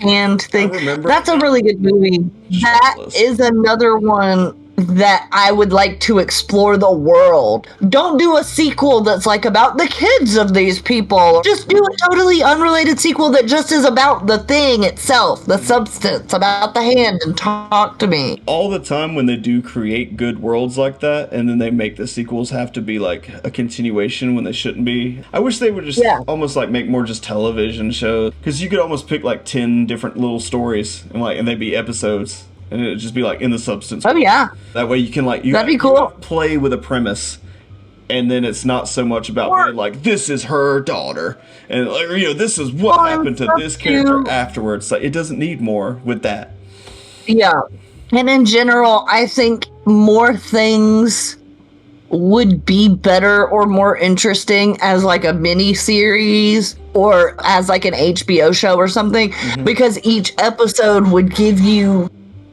hand thing. remember That's a it. really good movie. That Shameless. is another one that I would like to explore the world. Don't do a sequel that's like about the kids of these people. Just do a totally unrelated sequel that just is about the thing itself, the substance, about the hand, and Talk to Me. All the time when they do create good worlds like that, and then they make the sequels have to be like a continuation when they shouldn't be. I wish they would just almost like make more just television shows, because you could almost pick like 10 different little stories and they'd be episodes. And it'd just be like in the substance. Oh yeah. That way you can like That'd be cool. play with a premise, and then it's not so much about being like, this is her daughter, and this is what happened to this character afterwards. Like, it doesn't need more with that. Yeah. And in general, I think more things would be better or more interesting as like a mini series or as like an HBO show or something, because each episode would give you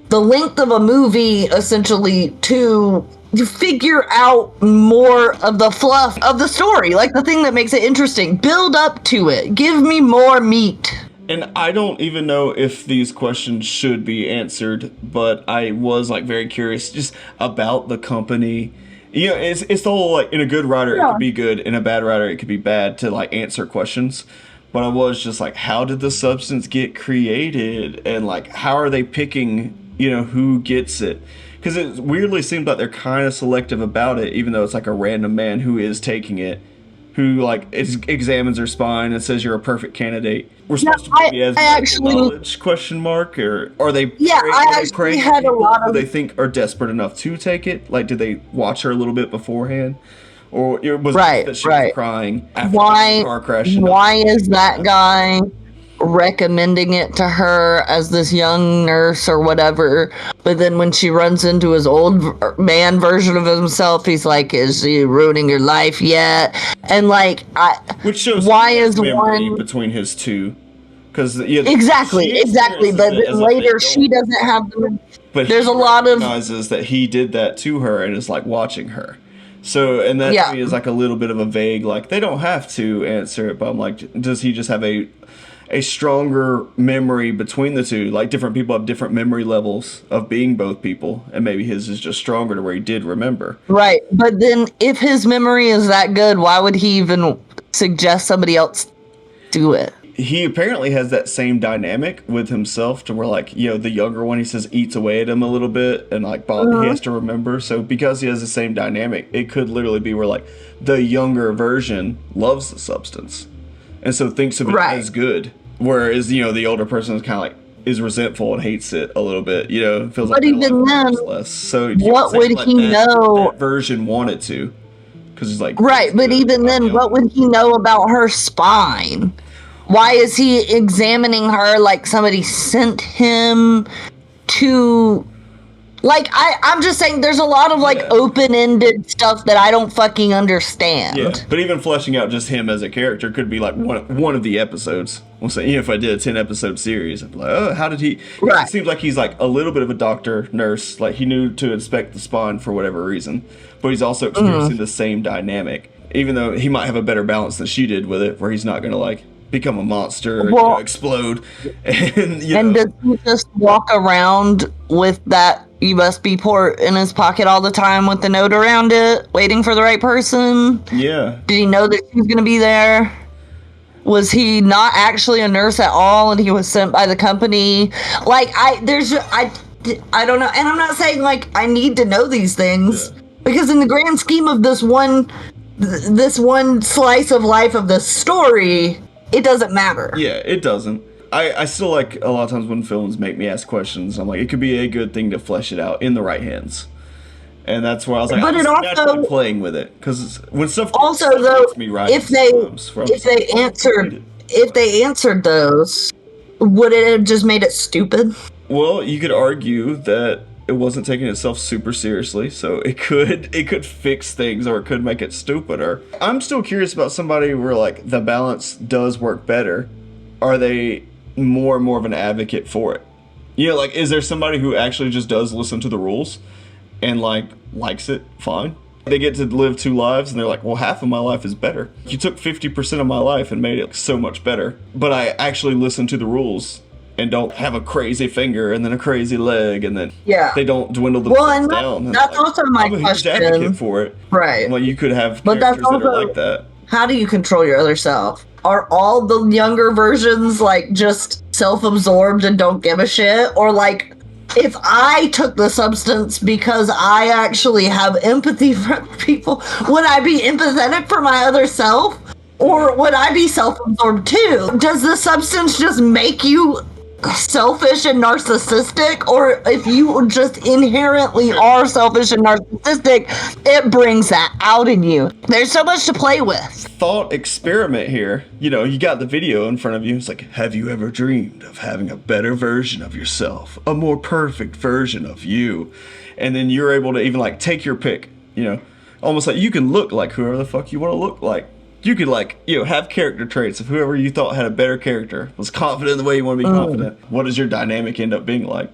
the length of a movie essentially to figure out more of the fluff of the story, like the thing that makes it interesting. Build up to it. Give me more meat. And I don't even know if these questions should be answered, but I was like very curious just about the company. It's the whole like, in a good writer it could be good, in a bad writer it could be bad to like answer questions. But I was just like, how did the substance get created, and like how are they picking who gets it? Because it weirdly seems like they're kind of selective about it, even though it's like a random man who is taking it, who like examines her spine and says you're a perfect candidate. We're supposed to be as knowledge ? Or are they? I actually had a lot of. Who they think are desperate enough to take it. Like, did they watch her a little bit beforehand, or it was that she was crying after the car crash? Why is that guy recommending it to her as this young nurse or whatever, but then when she runs into his old man version of himself, he's like, is he ruining your life yet? And like, which shows why is memory one between his two? Because exactly, but later she doesn't have them. But there's a lot of recognizes that he did that to her and is like watching her. So, and that to me is like a little bit of a vague, like, they don't have to answer it, but I'm like, does he just have a stronger memory between the two? Like, different people have different memory levels of being both people, and maybe his is just stronger to where he did remember. Right, but then if his memory is that good, why would he even suggest somebody else do it? He apparently has that same dynamic with himself, to where like, the younger one, he says, eats away at him a little bit, and like Bob, he has to remember. So because he has the same dynamic, it could literally be where like the younger version loves the substance, and so thinks of it as good. Whereas, the older person is kind of like, is resentful and hates it a little bit, feels like, but even then, less. So what would he know? That version wanted to, because he's like, right, but even then, what would he know about her spine? Why is he examining her like somebody sent him to? Like, I'm just saying, there's a lot of like open-ended stuff that I don't fucking understand. Yeah, but even fleshing out just him as a character could be like one of the episodes. We'll say, if I did a 10-episode series, I'd be like, oh, how did he? Right. It seems like he's like a little bit of a doctor, nurse. Like, he knew to inspect the spine for whatever reason, but he's also experiencing the same dynamic. Even though he might have a better balance than she did with it, where he's not gonna like become a monster, explode, and does he just walk around with that USB port in his pocket all the time with the note around it, waiting for the right person? Yeah. Did he know that she was gonna be there? Was he not actually a nurse at all, and he was sent by the company? Like, I don't know, and I'm not saying like I need to know these things, because in the grand scheme of this one slice of life of the story, it doesn't matter. Yeah, it doesn't. I still like, a lot of times when films make me ask questions, I'm like, it could be a good thing to flesh it out in the right hands. And that's why I was like, but I'm it also naturally playing with it, because when stuff also though, if they answered those, would it have just made it stupid? Well, you could argue that it wasn't taking itself super seriously, so it could fix things or it could make it stupider. I'm still curious about somebody where like the balance does work better. Are they more and more of an advocate for it? You know, like, is there somebody who actually just does listen to the rules and like likes it fine? They get to live 2 lives and they're like, well, half of my life is better. You took 50% of my life and made it so much better, but I actually listen to the rules and don't have a crazy finger and then a crazy leg, and then they don't dwindle themselves down. And that's also my I'm a huge question. advocate for it. Right. Well, you could have But characters that's also, that are like that. how do you control your other self? Are all the younger versions like just self-absorbed and don't give a shit? Or like, if I took the substance because I actually have empathy for people, would I be empathetic for my other self? Or would I be self-absorbed too? Does the substance just make you selfish and narcissistic? Or if you just inherently are selfish and narcissistic, it brings that out in you. There's so much to play with. Thought experiment here. You know, you got the video in front of you. It's like, have you ever dreamed of having a better version of yourself? A more perfect version of you? And then you're able to even like take your pick, you know, almost like you can look like whoever the fuck you want to look like. You could like, you know, have character traits of whoever you thought had a better character, was confident in the way you want to be confident. What does your dynamic end up being like?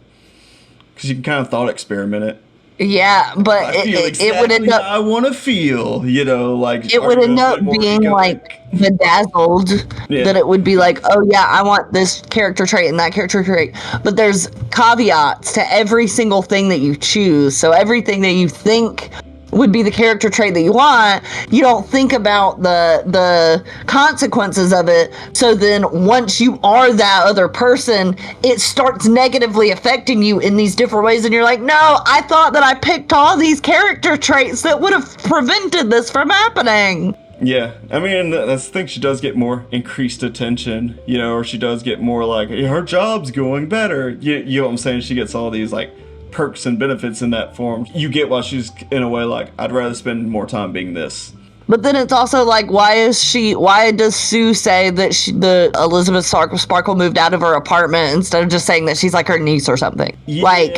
Because you can kind of thought experiment it. Yeah, but I feel exactly it would end up. how I want to feel, you know, like It would end up being like bedazzled. Yeah. That it would be like, oh yeah, I want this character trait and that character trait. But there's caveats to every single thing that you choose. So everything that you think would be the character trait that you want, you don't think about the consequences of it. So then once you are that other person, it starts negatively affecting you in these different ways, and you're like, no, I thought that I picked all these character traits that would have prevented this from happening. Yeah, I mean, that's the thing. She does get more increased attention, you know, or she does get more like, her job's going better. You know what I'm saying? She gets all these like perks and benefits in that form. You get why she's in a way like, I'd rather spend more time being this. But then it's also like, why does Sue say that the Elizabeth Sparkle moved out of her apartment instead of just saying that she's like her niece or something? Yeah, like,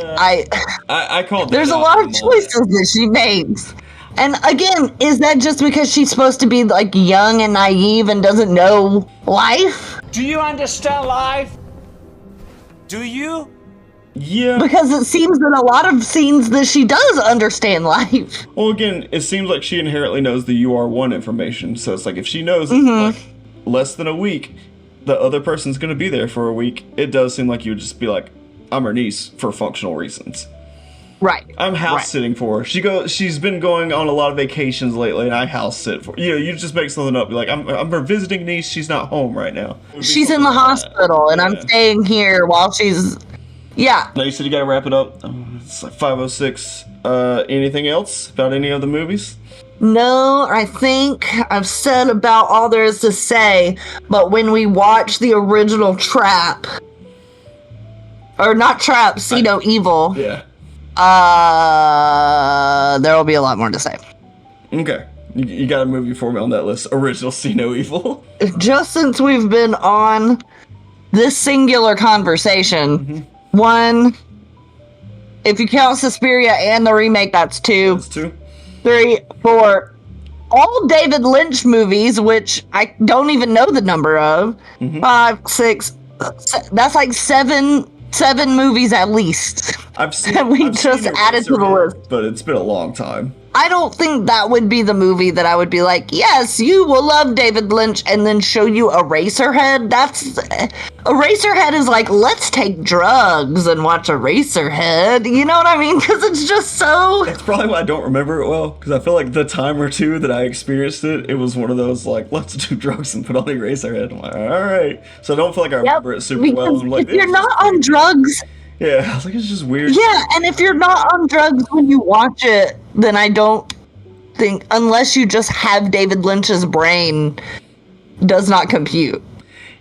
I called there's a lot of choices that she makes. And again, is that just because she's supposed to be like young and naive and doesn't know life? Do you understand life? Do you? Yeah. Because it seems in a lot of scenes that she does understand life. Well, again, it seems like she inherently knows the UR1 information. So it's like, if she knows it's like less than a week, the other person's going to be there for a week. It does seem like you would just be like, I'm her niece for functional reasons. Right. I'm house sitting for her. She's been going on a lot of vacations lately, and I house sit for her. You know, you just make something up. Be like, I'm her visiting niece. She's not home right now. She's in the hospital, and I'm staying here while she's... Yeah. Now you said you gotta wrap it up. It's like 5:06. Anything else about any of the movies? No, I think I've said about all there is to say, but when we watch the original Trap, or not Trap, See No Evil, yeah, there will be a lot more to say. Okay. You got a movie for me on that list. Original See No Evil. Just since we've been on this singular conversation, one, if you count Suspiria and the remake, that's 2. That's 2. 3, 4. All David Lynch movies, which I don't even know the number of. 5, 6. That's like 7 movies at least. I've seen. Added to the list, but it's been a long time. I don't think that would be the movie that I would be like, yes, you will love David Lynch, and then show you Eraserhead. Eraserhead is like, let's take drugs and watch Eraserhead. You know what I mean? Because it's just so... That's probably why I don't remember it well, because I feel like the time or two that I experienced it, it was one of those, like, let's do drugs and put on Eraserhead. I'm like, all right. So I don't feel like I remember it super well. I'm like, if you're not on drugs... Yeah, I was like, it's just weird. Yeah, and if you're not on drugs when you watch it, then I don't think, unless you just have David Lynch's brain, does not compute.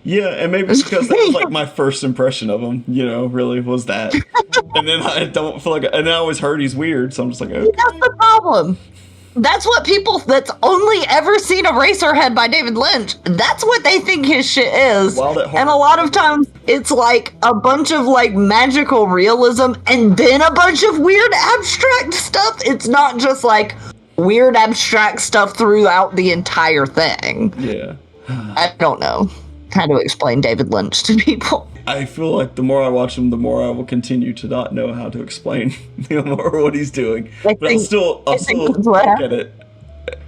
Yeah, and maybe it's because that was like my first impression of him, you know, really was that. And then I don't feel like, and I always heard he's weird, so I'm just like, okay. That's the problem. That's what people that's only ever seen Eraserhead by David Lynch, that's what they think his shit is. Wild at Heart. And a lot of times it's like a bunch of like magical realism and then a bunch of weird abstract stuff. It's not just like weird abstract stuff throughout the entire thing. Yeah. I don't know how to explain David Lynch to people. I feel like the more I watch him, the more I will continue to not know how to explain more what he's doing. But I'll still look at it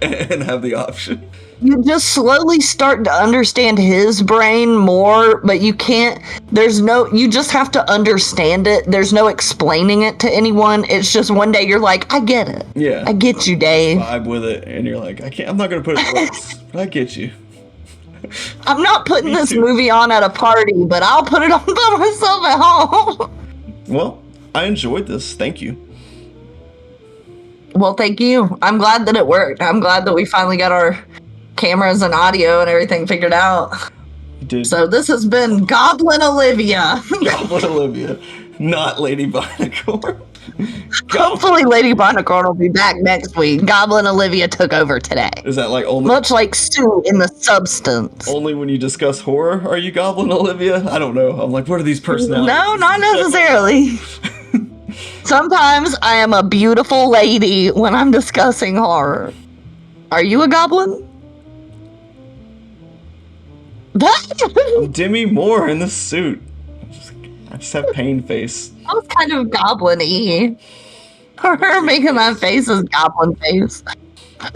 and have the option. You just slowly start to understand his brain more, but you can't, you just have to understand it. There's no explaining it to anyone. It's just one day you're like, I get it. Yeah. I get you, Dave. Vibe with it, and you're like, I'm not going to put it in words, but I get you. I'm not putting this movie on at a party, but I'll put it on by myself at home. Well, I enjoyed this. Thank you. Well, thank you. I'm glad that it worked. I'm glad that we finally got our cameras and audio and everything figured out. You did. So this has been Goblin Olivia. Goblin Olivia, not Lady Barnacle. Hopefully Lady Barnacle will be back next week. Goblin Olivia took over today. Is that like only... Much like Sue in the substance. Only when you discuss horror are you Goblin Olivia? I don't know. I'm like, what are these personalities? No, not necessarily. Sometimes I am a beautiful lady when I'm discussing horror. Are you a goblin? I'm Demi Moore in this suit. I just have pain face. That was kind of goblin-y. Her making that face is goblin face.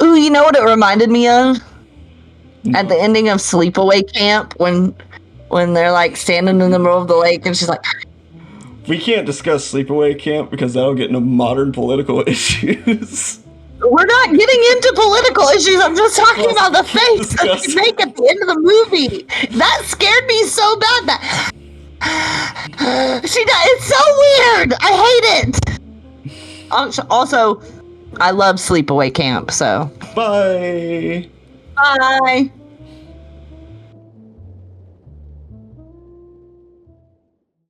Ooh, you know what it reminded me of? No. At the ending of Sleepaway Camp, when they're like standing in the middle of the lake and she's like... We can't discuss Sleepaway Camp because that'll get into modern political issues. We're not getting into political issues. I'm just talking about the face that you make at the end of the movie. That scared me so bad. That it's so weird. I hate it. Also, I love Sleepaway Camp. So Bye. bye.